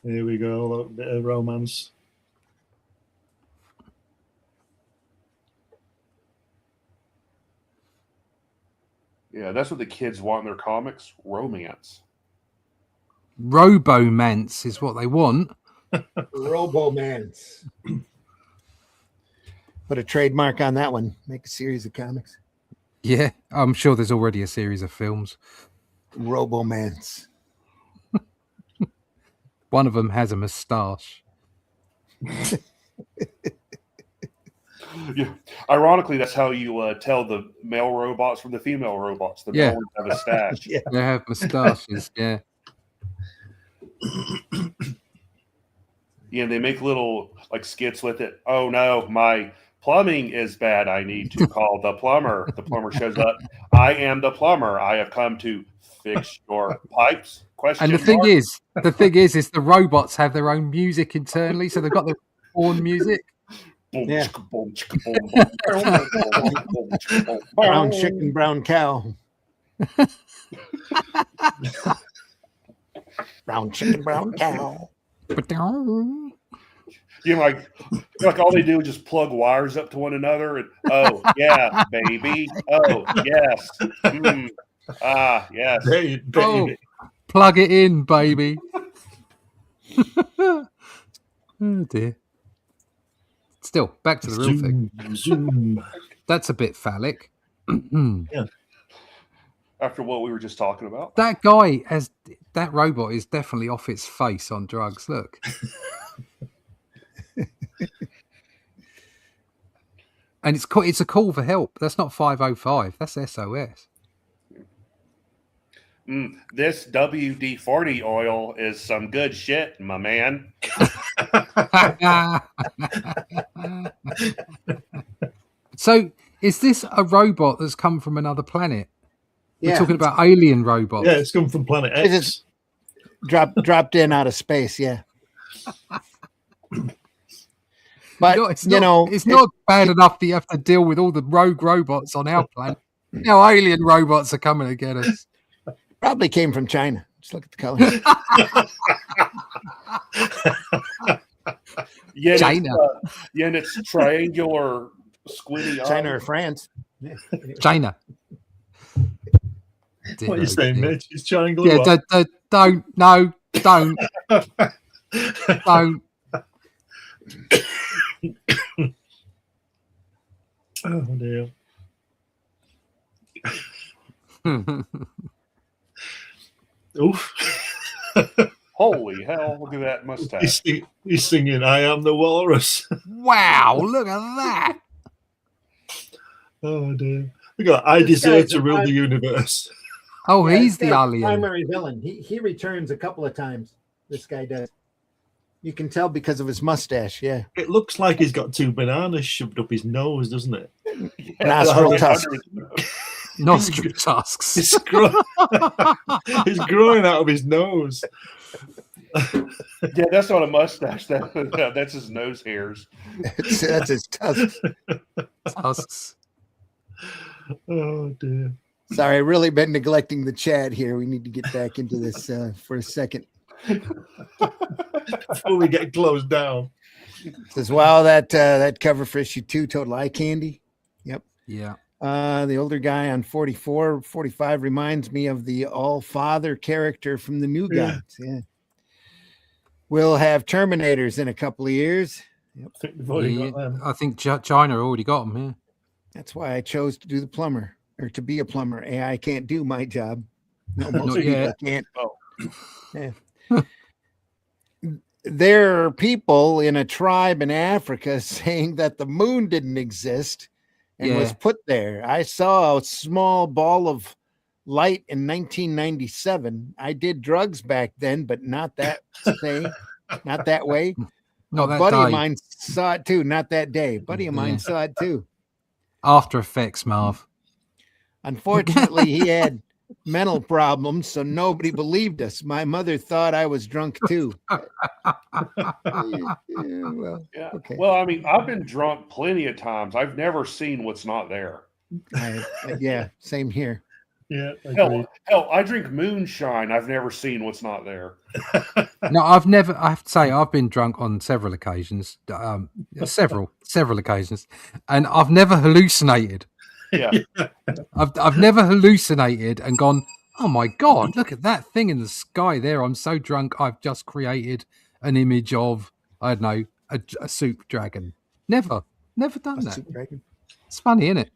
Here we go, a little bit of romance. Yeah, that's what the kids want in their comics, romance. Robomance is what they want. Robomance. Put a trademark on that one. Make a series of comics. Yeah, I'm sure there's already a series of films. Robomance. One of them has a moustache. Yeah. Ironically, that's how you tell the male robots from the female robots. The male ones have a stash. They have moustaches, yeah. Yeah, they make little skits with it. Oh no, my plumbing is bad. I need to call the plumber. The plumber shows up. I am the plumber. I have come to fix your pipes. And the thing is, the robots have their own music internally, so they've got their own music. Yeah. Brown chicken, brown cow. Brown chicken, brown cow. Like all they do is just plug wires up to one another. And, oh yeah, baby. Oh yes. Yes. Baby. Oh, plug it in, baby. Oh dear. Still, back to the real thing. Zoom. That's a bit phallic. Yeah. after what we were just talking about. That guy has that robot is definitely off its face on drugs. Look. And it's a call for help. That's not 505. That's SOS. This WD-40 oil is some good shit, my man. So, is this a robot that's come from another planet? Yeah. We're talking about alien robots. Yeah, it's come from Planet X. It's dropped in out of space. Yeah. But it's not bad enough that you have to deal with all the rogue robots on our planet. Now alien robots are coming to get us. Probably came from China. Just look at the color. China. And it's triangular, squinty eyes. China or France. China. What are you saying, Mitch? It's triangle. Yeah, don't. Don't. Oh dear. Oof. Holy hell, look at that mustache. He's singing I Am the Walrus. Wow, look at that. Oh dear. Look at that. I deserve to rule the universe. Oh, Yeah, he's this the guy's alien. primary villain. He returns a couple of times. This guy does. You can tell because of his mustache. Yeah. It looks like he's got 2 bananas shoved up his nose, doesn't it? Nostril tusk. Nostril tusks. It's growing out of his nose. Yeah, that's not a mustache. That's his nose hairs. That's his tusks. Tusks. Oh dear. Sorry, I've really been neglecting the chat here. We need to get back into this for a second. Before we get closed down. Says, wow, that cover for issue 2, Total Eye Candy. Yep. Yeah. The older guy on 44, 45 reminds me of the All-Father character from the New Yeah. Gods. Yeah. We'll have Terminators in a couple of years. I think we've already got them. I think China already got them. Yeah. That's why I chose to do the plumber or to be a plumber. AI can't do my job. No, most Not people yet. can't. Oh. Yeah. There are people in a tribe in Africa saying that the moon didn't exist and was Yeah. put there. I saw a small ball of light in 1997. I did drugs back then, but not that thing, not that way. Not A that buddy day. of mine saw it too. Not that day. Buddy of mine Yeah. saw it too. After Effects, Marv. Unfortunately, he had mental problems, so nobody believed us. My mother thought I was drunk too. Well, Yeah. okay. Well, I mean, I've been drunk plenty of times. I've never seen what's not there. Yeah, same here. Yeah. Agreed. Hell, I drink moonshine. I've never seen what's not there. No, I have to say, I've been drunk on several occasions, several occasions, and I've never hallucinated. Yeah. I've never hallucinated and gone, oh my God, look at that thing in the sky there. I'm so drunk. I've just created an image of, I don't know, a soup dragon. Never done that. Super Dragon. It's funny, isn't it?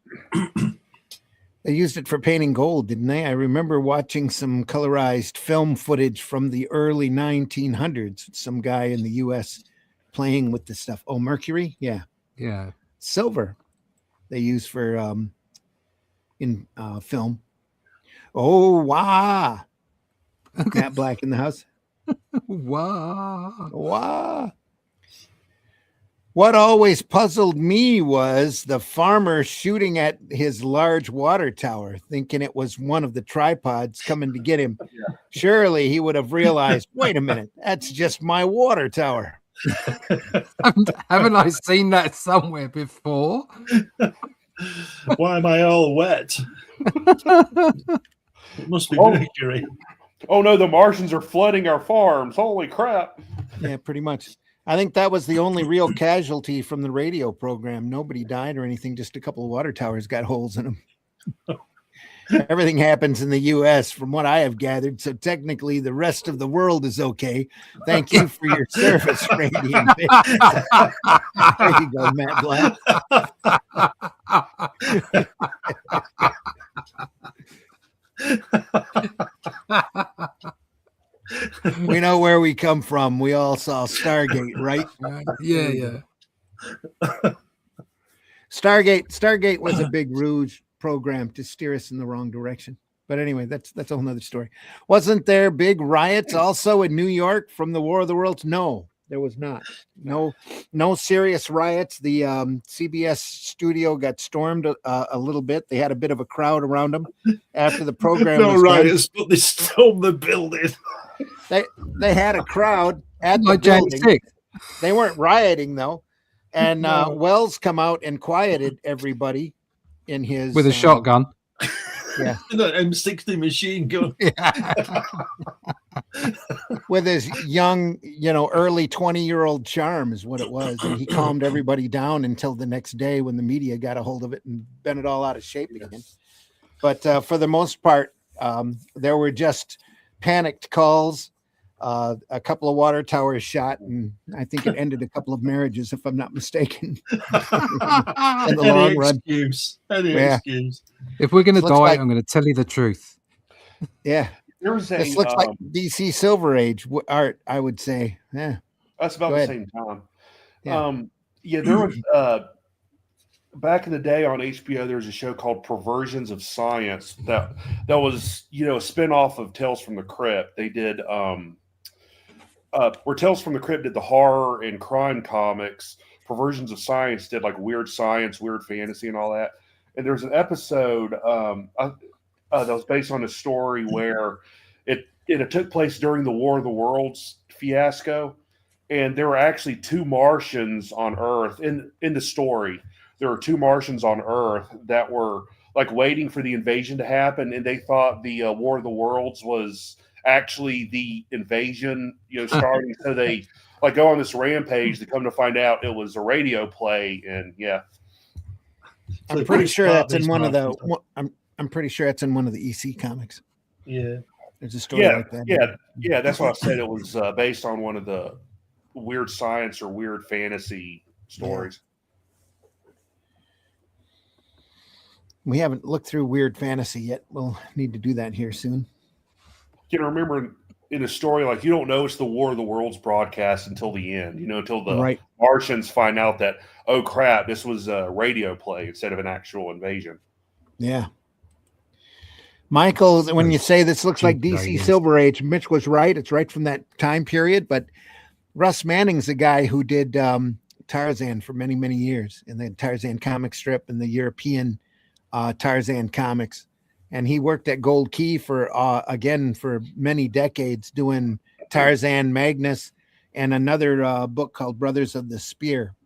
They used it for painting gold, didn't they? I remember watching some colorized film footage from the early 1900s. Some guy in the U.S. playing with this stuff. Oh, mercury? Yeah. Yeah. Silver they use for in film. Oh, wow. Matt Black in the house. Wow. Wow. What always puzzled me was the farmer shooting at his large water tower, thinking it was one of the tripods coming to get him. Yeah. Surely he would have realized, wait a minute, that's just my water tower. Haven't I seen that somewhere before? Why am I all wet? It must be mercury. Oh no, the Martians are flooding our farms. Holy crap. Yeah, pretty much. I think that was the only real casualty from the radio program. Nobody died or anything. Just a couple of water towers got holes in them. Everything happens in the U.S. from what I have gathered. So technically the rest of the world is okay. Thank you for your service, Radiant. There you go, Matt Black. We know where we come from. We all saw Stargate, right? Yeah. Stargate was a big rouge program to steer us in the wrong direction. But anyway, that's a whole nother story. Wasn't there big riots also in New York from the War of the Worlds? No, there was not. No serious riots. The CBS studio got stormed a little bit. They had a bit of a crowd around them after the program No was riots, but they stormed the building. They had a crowd at the Like James building. 6. They weren't rioting though. And No. Wells come out and quieted everybody in his With a shotgun. Yeah. An M60 machine gun. With his young, early 20-year-old charm is what it was. And he calmed everybody down until the next day when the media got a hold of it and bent it all out of shape again. But for the most part, there were just panicked calls, a couple of water towers shot, and I think it ended a couple of marriages, if I'm not mistaken. in the long run. Any excuse. If we're going to Looks die, like- I'm going to tell you the truth. Yeah. There was a, This looks like DC Silver Age art, I would say. Yeah. that's about Go the ahead. same time. Yeah. There was back in the day on HBO, there was a show called Perversions of Science that was, a spinoff of Tales from the Crypt. They did where Tales from the Crypt did the horror and crime comics. Perversions of Science did like weird science, weird fantasy, and all that. And there was an episode that was based on a story where it took place during the War of the Worlds fiasco, and there were actually two Martians on Earth in the story. There were two Martians on Earth that were like waiting for the invasion to happen, and they thought the War of the Worlds was actually the invasion, starting. So they like go on this rampage. They come to find out it was a radio play, and yeah. I'm pretty sure that's in one of the. I'm pretty sure that's in one of the EC comics. Yeah. There's a story like that. Yeah. That's why I said it was based on one of the weird science or weird fantasy stories. We haven't looked through weird fantasy yet. We'll need to do that here soon. You can remember in a story like you don't know it's the War of the Worlds broadcast until the end. Until the Martians find out that, oh crap, this was a radio play instead of an actual invasion. Yeah. Michael, when you say this looks like DC Silver Age, Mitch was right. It's right from that time period. But Russ Manning's the guy who did Tarzan for many, many years, and the Tarzan comic strip and the European Tarzan comics. And he worked at Gold Key for many decades doing Tarzan, Magnus, and another book called Brothers of the Spear.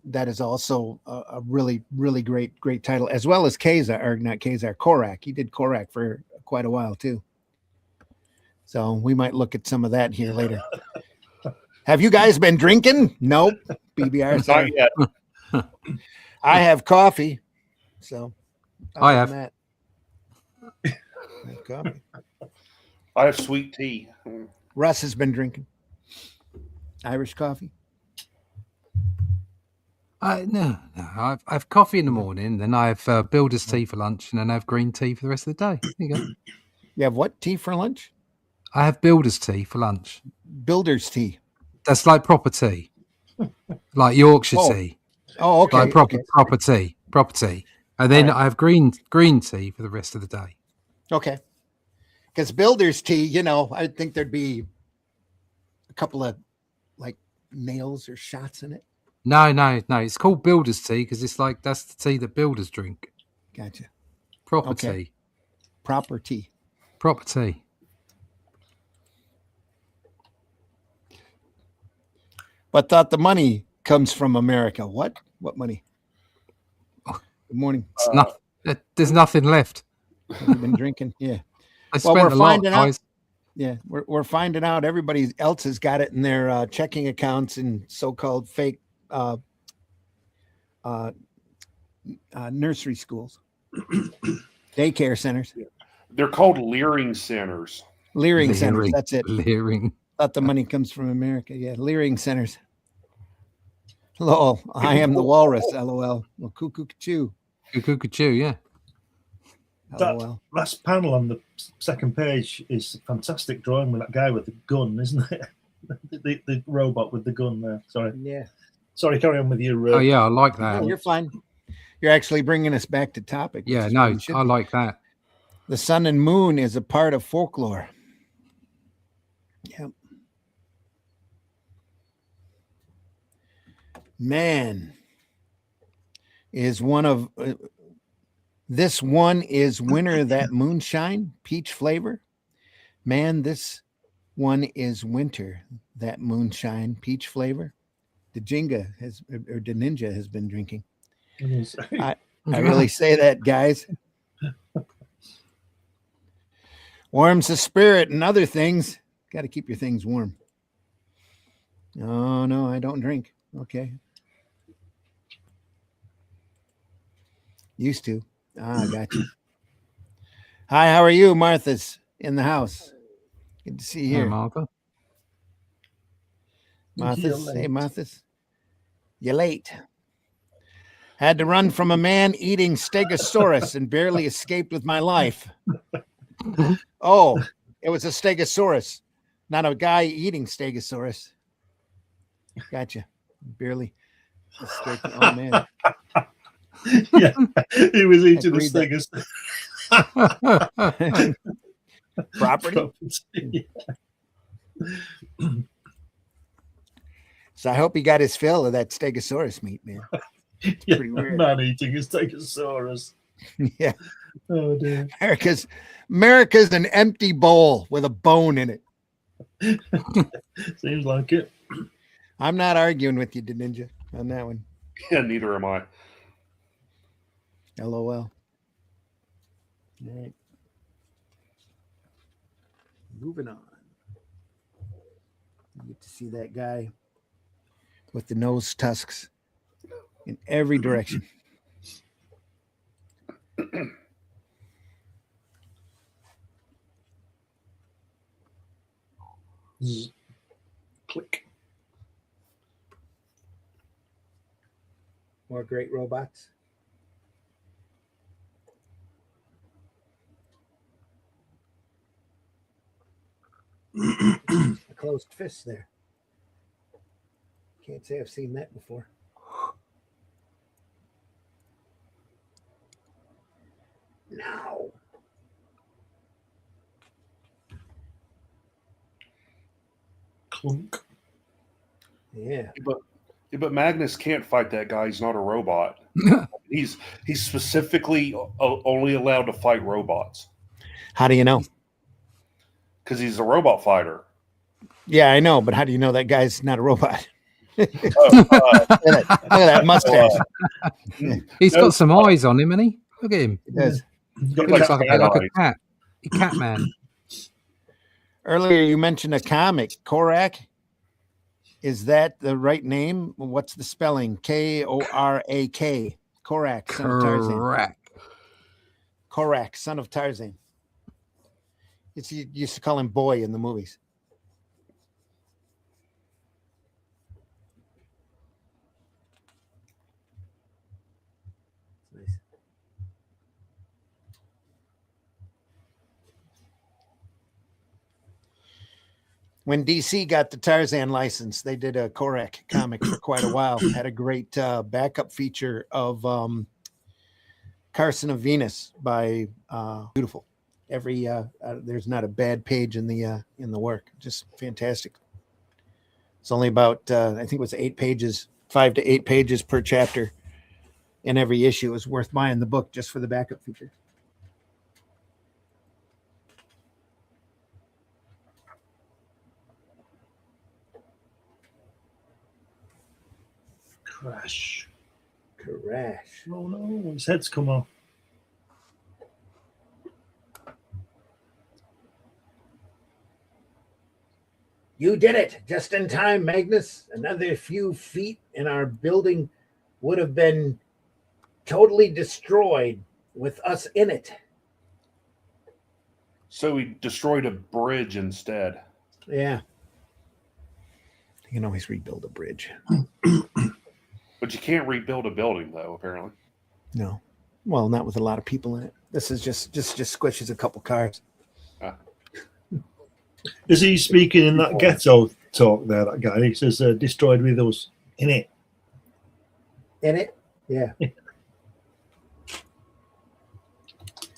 That is also a really, really great title, as well as Korak. He did Korak for quite a while too. So we might look at some of that here later. Have you guys been drinking? Nope. BBR. Not yet. I have coffee. So I have. that, I have coffee. I have sweet tea. Russ has been drinking Irish coffee. No. I have coffee in the morning, then I have builder's tea for lunch, and then I have green tea for the rest of the day. There you go. You have what tea for lunch? I have builder's tea for lunch. Builder's tea. That's like proper tea, like Yorkshire tea. Oh, okay. Like proper tea. And then I have green tea for the rest of the day. Okay. Because builder's tea, I think there'd be a couple of like nails or shots in it. No. It's called builder's tea because it's like that's the tea that builders drink. Gotcha. Proper tea. Proper tea. Proper tea. But thought the money comes from America. What? What money? Good morning. There's nothing left. Have you been drinking? Yeah. I spent a lot, guys. Yeah, we're finding out everybody else has got it in their checking accounts and so-called fake nursery schools, daycare centers. They're called leering centers. Leering centers. That's it. Leering. Thought the money comes from America. Yeah, leering centers. Lol. I am the walrus. LOL. Well, cuckoo choo. Cuckoo, yeah. That LOL. last panel on the second page is a fantastic drawing with that guy with the gun, isn't it? the robot with the gun there. Yeah. Sorry, carry on with your. Oh yeah, I like that. No, you're fine. You're actually bringing us back to topic. which Yeah, is what no, it should I be. like that. The sun and moon is a part of folklore. Yep. Man is one of this one is winter that moonshine peach flavor. Man, this one is winter that moonshine peach flavor. The Jenga or the Ninja has been drinking. I really say that, guys. Warms the spirit and other things. Got to keep your things warm. Oh, no, I don't drink. Okay. Used to. I got you. Hi, how are you? Martha's in the house. Good to see you Hi, here. Martha. Martha's. Hey, Martha's. You're late. Had to run from a man eating stegosaurus and barely escaped with my life. Oh, it was a stegosaurus, not a guy eating stegosaurus. Gotcha. Barely escaped. Oh, man. Yeah, he was eating the Agreed stingers. Property. So I hope he got his fill of that stegosaurus meat, man. Yeah, pretty weird. man eating a stegosaurus. Yeah. Oh dear. America's an empty bowl with a bone in it. Seems like it. I'm not arguing with you, the Ninja, on that one. Yeah, neither am I. LOL. All right. Moving on. You get to see that guy with the nose tusks in every direction. Click. More great robots. A closed fist there. Can't say I've seen that before. Now. Clunk. Yeah. But Magnus can't fight that guy. He's not a robot. He's specifically only allowed to fight robots How do you know? because he's a robot fighter. Yeah, I know, but how do you know that guy's not a robot? Oh, Look at that mustache. He's No. got some eyes on him, hasn't he? Look at him. It does. He's He got looks like like, cat like a eyes. cat. A cat man. Earlier, you mentioned a comic, Korak. Is that the right name? What's the spelling? Korak. Korak, son of Tarzan. Correct. Korak, son of Tarzan. You used to call him Boy in the movies. Nice. When DC got the Tarzan license, they did a Korak comic for quite a while. Had a great backup feature of Carson of Venus by beautiful. Every there's not a bad page in the work. Just fantastic. It's only about I think it was 8 pages, 5 to 8 pages per chapter in every issue. It was worth buying the book just for the backup feature. crash. Crash. Oh no, his head's come off. You did it just in time, Magnus. Another few feet and our building would have been totally destroyed with us in it. So he destroyed a bridge instead. Yeah. You can always rebuild a bridge. But you can't rebuild a building, though, apparently. No. Well, not with a lot of people in it. This is just squishes a couple cars. Is he speaking in that ghetto talk there, that guy? He says, destroyed with us. In it. In it? Yeah.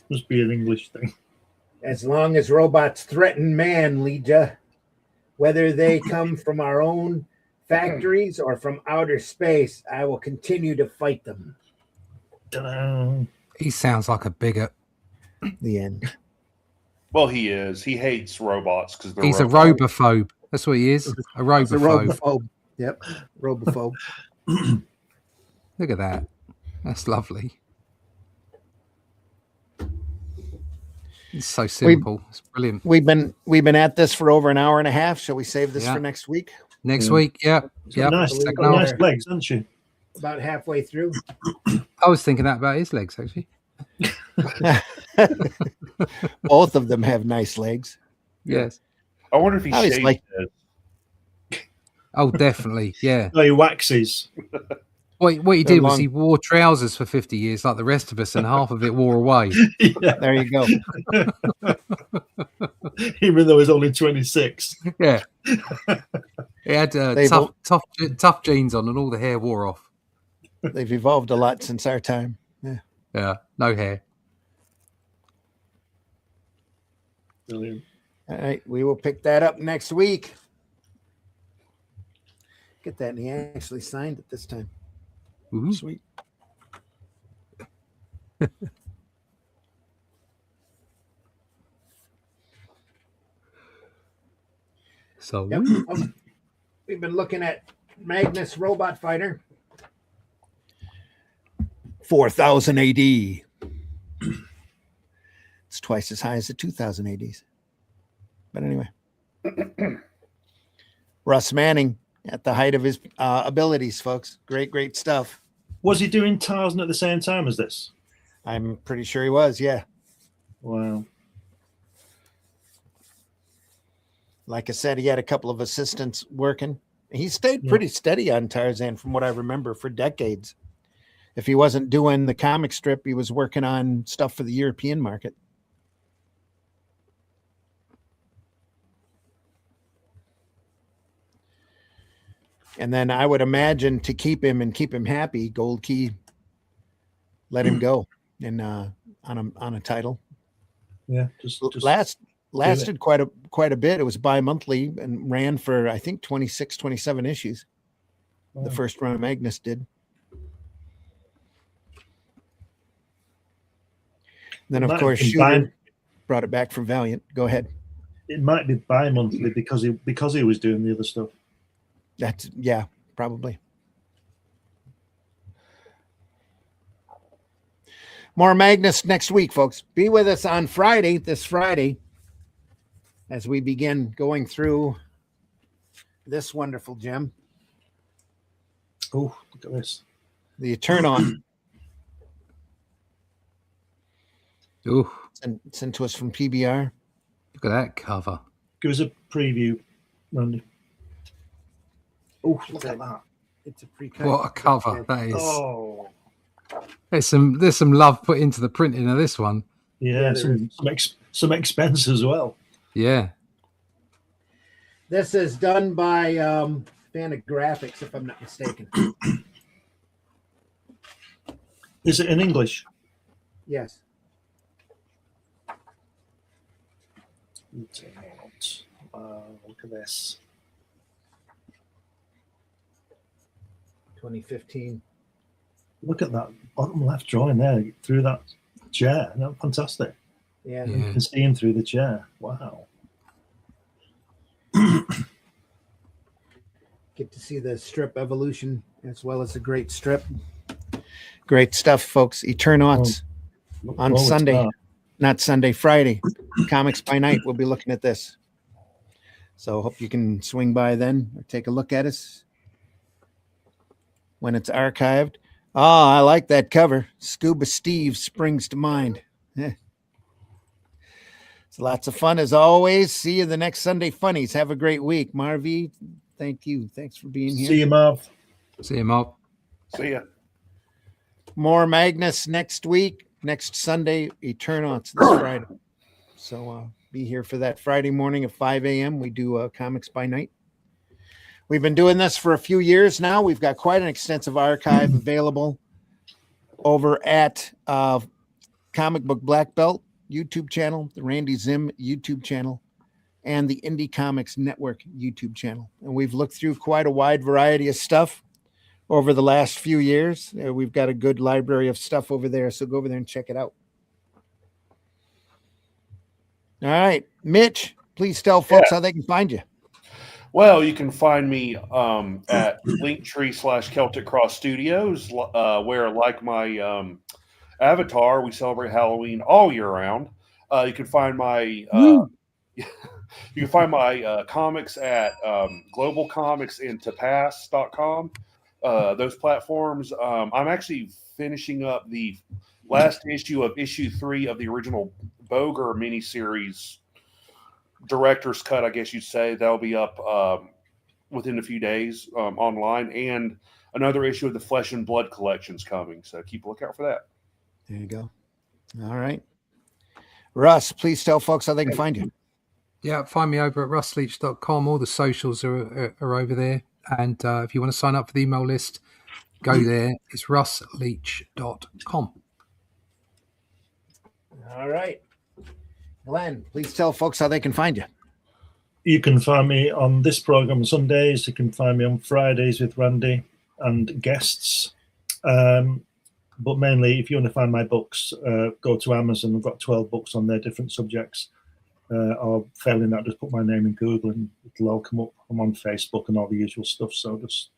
Must be an English thing. As long as robots threaten man, Leja, whether they come from our own factories or from outer space, I will continue to fight them. Ta-da. He sounds like a bigot. The end. Well, he is. He hates robots because they're He's a robots. robophobe. That's what he is. A It's a robophobe. robophobe. Yep. Robophobe. Look at that. That's lovely. It's so simple. It's brilliant. We've been at this for over an hour and a half. Shall we save this Yeah. for next week? Next Yeah. week, yeah. She's Yeah. got nice, Second got nice hour. legs, hasn't she? About halfway through. I was thinking that about his legs, actually. Both of them have nice legs. Yes. I wonder if he I was shaved like- his. Oh, definitely. Yeah. No, he waxes. What he They're did was long. he wore trousers for 50 years like the rest of us, and half of it wore away. Yeah. There you go. Even though he's only 26. Yeah. He had They've tough jeans on, and all the hair wore off. They've evolved a lot since our time. Yeah. No hair. Brilliant. All right, we will pick that up next week. Get that, and he actually signed it this time. Ooh. Sweet. So Yep. We've been looking at Magnus Robot Fighter. 4000 AD. It's twice as high as the 2000 ADs. But anyway, Russ Manning at the height of his abilities, folks. Great stuff. Was he doing Tarzan at the same time as this? I'm pretty sure he was. Yeah. Wow. Like I said, he had a couple of assistants working. He stayed Yeah. pretty steady on Tarzan from what I remember for decades. If he wasn't doing the comic strip, he was working on stuff for the European market. And then I would imagine to keep him and keep him happy, Gold Key let him go and on a title. Yeah. Just Lasted quite a bit. It was bi-monthly and ran for I think 26, 27 issues. The first run of Magnus did. Then of Might course have been Shooter brought it back from Valiant. Go ahead. It might be bi-monthly because he was doing the other stuff. That's yeah, probably. More Magnus next week, folks. Be with us on Friday, this Friday, as we begin going through this wonderful gem, Oh, look at this. the Eternon. Ooh, Sent to us from PBR. look at that cover. Give us a preview, Randy. Oh, look at that. It's a pre-cut. What a cover that is. Oh, There's some love put into the printing of this one. yeah, there some expense as well. Yeah. This is done by Fantagraphics, if I'm not mistaken. Is it in English? Yes. Look at this. 2015. Look at that bottom left drawing there through that chair. That's fantastic. Yeah. You can see him through the chair. Wow. Get to see the strip evolution as well as a great strip. Great stuff, folks. Eternauts Look on forward to Sunday, that. not Sunday, Friday. Comics by night. We'll be looking at this. So hope you can swing by then or take a look at us when it's archived. Oh, I like that cover. Scuba Steve springs to mind. Yeah. It's lots of fun as always. See you the next Sunday Funnies. Have a great week. Marvy, thank you. Thanks for being here. See you, Marv. See him up. See ya. More Magnus next week. next Sunday, Eternal. It's this Friday. So be here for that Friday morning at 5 a.m. We do Comics by Night. We've been doing this for a few years now. We've got quite an extensive archive available over at Comic Book Black Belt YouTube channel, the Randy Zim YouTube channel, and the Indie Comics Network YouTube channel. And we've looked through quite a wide variety of stuff over the last few years. We've got a good library of stuff over there, so go over there and check it out. All right, Mitch, please tell folks how they can find you. Well, you can find me at Linktree/Celtic Cross Studios, where, like my avatar, we celebrate Halloween all year round. You can find my comics at Global Comics and Tapas.com. Those platforms. I'm actually finishing up the last issue of issue 3 of the original Boger miniseries. Director's cut, I guess you'd say. That'll be up within a few days online, and another issue of the Flesh and Blood collection's coming, so keep a lookout for that. There you go. All right, Russ, please tell folks how they can find you. Yeah, find me over at russleach.com. All the socials are over there, and if you want to sign up for the email list, go there. It's russleach.com. All right. Glenn, Please tell folks how they can find you. You can find me on this program Sundays. You can find me on Fridays with Randy and guests. But mainly, if you want to find my books, go to Amazon. I've got 12 books on there, different subjects. Or failing that, just put my name in Google and it'll all come up. I'm on Facebook and all the usual stuff. So just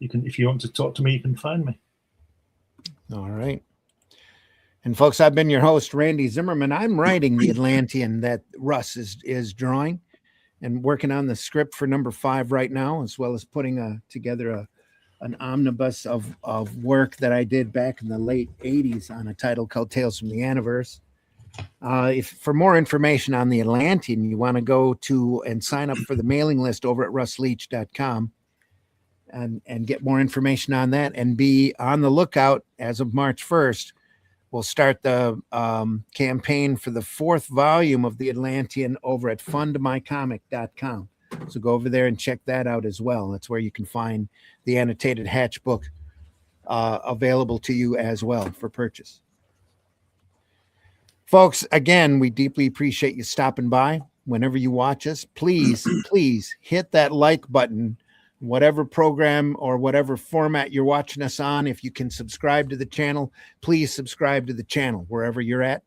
if you want to talk to me, you can find me. All right. And folks, I've been your host, Randy Zimmerman. I'm writing the Atlantean that Russ is drawing and working on the script for number 5 right now, as well as putting together an omnibus of work that I did back in the late 80s on a title called Tales from the Anniverse. If for more information on the Atlantean, you want to go to and sign up for the mailing list over at russleach.com and get more information on that, and be on the lookout as of March 1st. We'll start the campaign for the 4th volume of the Atlantean over at fundmycomic.com. So go over there and check that out as well. That's where you can find the annotated Hatch book available to you as well for purchase. Folks, again, we deeply appreciate you stopping by. Whenever you watch us, please hit that like button, whatever program or whatever format you're watching us on. If you can subscribe to the channel, please subscribe to the channel wherever you're at.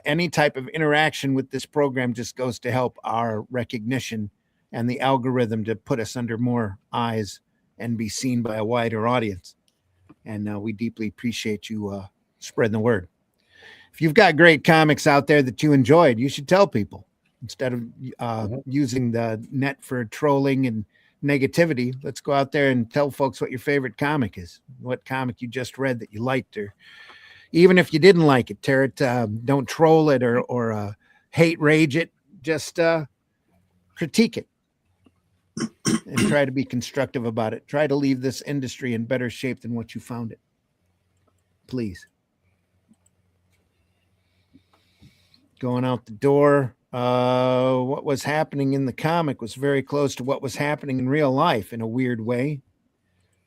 Any type of interaction with this program just goes to help our recognition and the algorithm to put us under more eyes and be seen by a wider audience. And we deeply appreciate you spreading the word. If you've got great comics out there that you enjoyed, you should tell people instead of using the net for trolling and negativity. Let's go out there and tell folks what your favorite comic is, what comic you just read that you liked, or even if you didn't like it, tear it. Don't troll it or hate rage it. Just critique it and try to be constructive about it. Try to leave this industry in better shape than what you found it. Please. Going out the door. What was happening in the comic was very close to what was happening in real life in a weird way.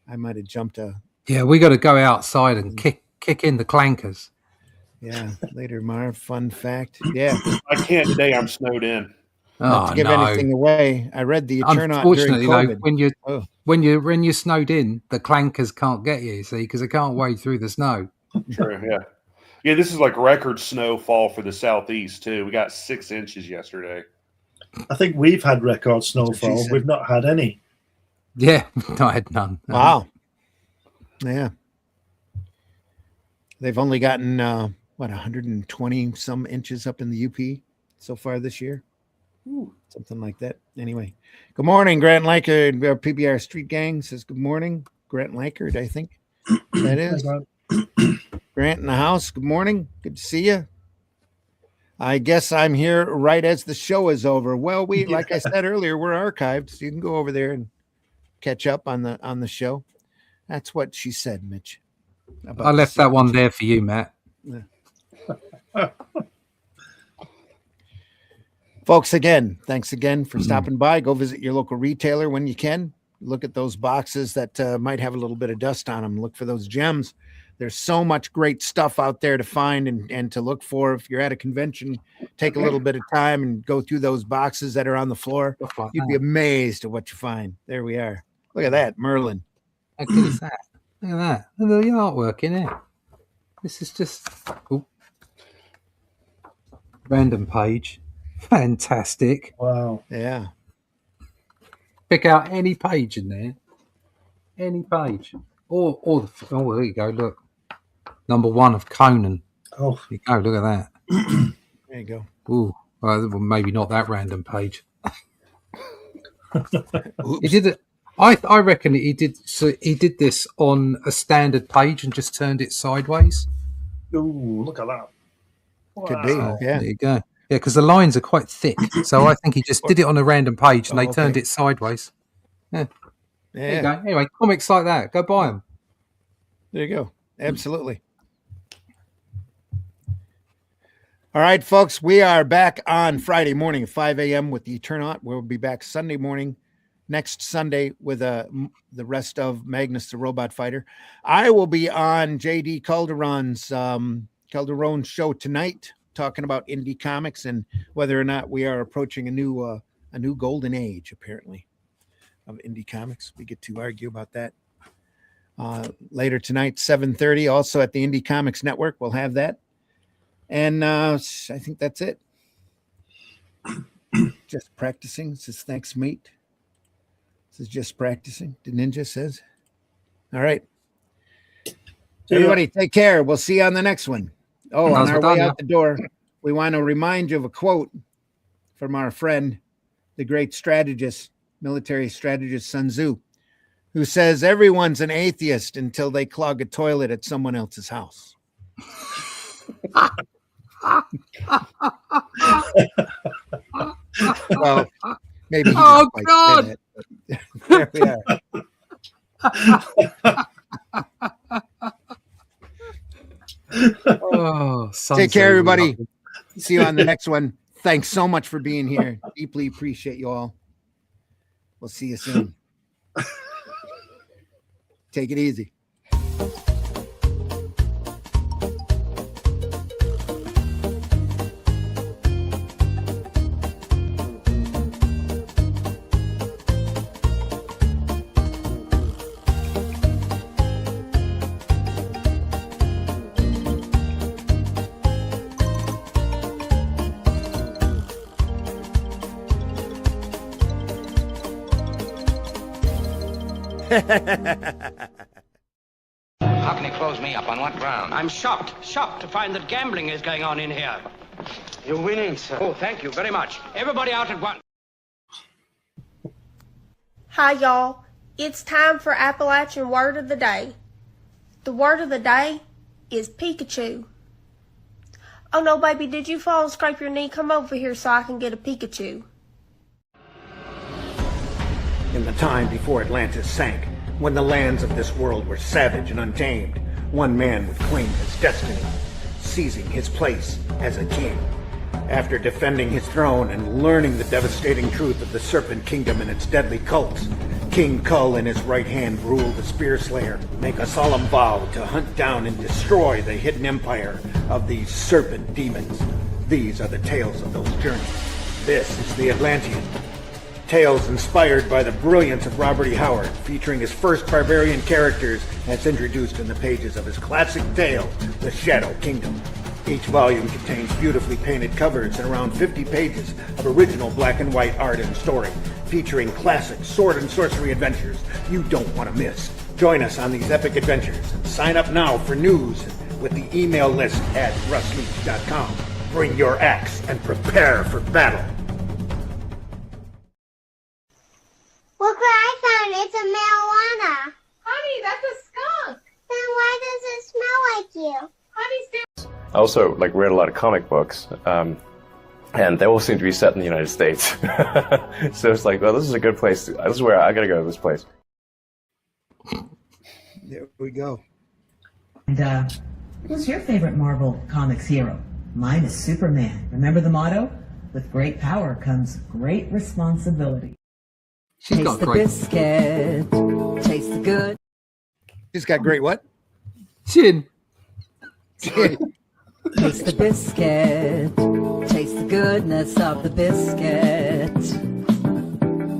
I might have jumped Yeah, we got to go outside and kick in the clankers. Yeah, later, Marv. Fun fact. Yeah. I can't today. I'm snowed in. Not to give anything away. I read the Eternal during COVID. When you're snowed in, the clankers can't get you, see, because they can't wade through the snow. True, yeah. Yeah, this is like record snowfall for the Southeast, too. We got 6 inches yesterday. I think we've had record snowfall. We've not had any. Yeah, I had none. Wow. Yeah. They've only gotten, 120 some inches up in the UP so far this year. Ooh, something like that. Anyway, good morning, Grant Likert. PBR Street Gang says good morning. Grant Likert, I think that is. Grant in the house. Good morning. Good to see you. I guess I'm here right as the show is over. Well, like I said earlier, we're archived, so you can go over there and catch up on the show. That's what she said, Mitch. I left that one there for you, Matt. Folks, again, thanks again for stopping by. Go visit your local retailer when you can. Look at those boxes that might have a little bit of dust on them. Look for those gems. There's so much great stuff out there to find and to look for. If you're at a convention, take a little bit of time and go through those boxes that are on the floor. You'd be amazed at what you find. There we are. Look at that, Merlin. How good is that? Look at that. Look at the artwork in it. This is just random page. Fantastic. Wow. Yeah. Pick out any page in there. Any page. Or there you go. Look. Number 1 of Conan. Oh, There you go. Look at that. There you go. Ooh. Well, maybe not that random page. He did it. I reckon he did. So he did this on a standard page and just turned it sideways. ooh, look at that. Could be. Wow. Yeah. There you go. Yeah, because the lines are quite thick. So I think he just did it on a random page and they turned it sideways. Yeah. There you go. Anyway, comics like that. Go buy them. There you go. Absolutely. All right, folks, we are back on Friday morning at 5 a.m. with the Eternaut. We'll be back Sunday morning, next Sunday, with the rest of Magnus, the Robot Fighter. I will be on J.D. Calderon's show tonight, talking about indie comics and whether or not we are approaching a new golden age, apparently, of indie comics. We get to argue about that. Later tonight, 7:30, also at the Indie Comics Network. We'll have that. And I think that's it. Just practicing. It says, thanks, mate. This is just practicing. The ninja says. All right. Everybody, take care. We'll see you on the next one. Oh, on our way out the door, we want to remind you of a quote from our friend, the great strategist, military strategist Sun Tzu, who says, everyone's an atheist until they clog a toilet at someone else's house. Well, maybe. Oh, God. There we are. Take care, everybody. See you on the next one. Thanks so much for being here. Deeply appreciate you all. We'll see you soon. Take it easy. How can he close me up? On what ground? I'm shocked to find that gambling is going on in here. You're winning, sir. Oh, thank you very much. Everybody out at once. Hi, y'all. It's time for Appalachian Word of the Day. The word of the day is Pikachu. Oh, no, baby, did you fall and scrape your knee? Come over here so I can get a Pikachu. In the time before Atlantis sank, when the lands of this world were savage and untamed, one man would claim his destiny, seizing his place as a king. After defending his throne and learning the devastating truth of the Serpent Kingdom and its deadly cults, King Kull in his right hand ruled the Spear Slayer, make a solemn vow to hunt down and destroy the hidden empire of these serpent demons. These are the tales of those journeys. This is the Atlantean. Tales inspired by the brilliance of Robert E. Howard, featuring his first barbarian characters as introduced in the pages of his classic tale, The Shadow Kingdom. Each volume contains beautifully painted covers and around 50 pages of original black and white art and story, featuring classic sword and sorcery adventures you don't want to miss. Join us on these epic adventures and sign up now for news with the email list at russleach.com. Bring your axe and prepare for battle. Look what I found. It's a marijuana. Honey, that's a skunk. Then why does it smell like you? Honey, I also read a lot of comic books, and they all seem to be set in the United States. So it's like, well, this is a good place. This is where I gotta go to this place. There we go. And Who's your favorite Marvel Comics hero? Mine is Superman. Remember the motto? With great power comes great responsibility. She's Taste got the great biscuit. Taste the good. He's got great what? chin. Taste the biscuit. Taste the goodness of the biscuit.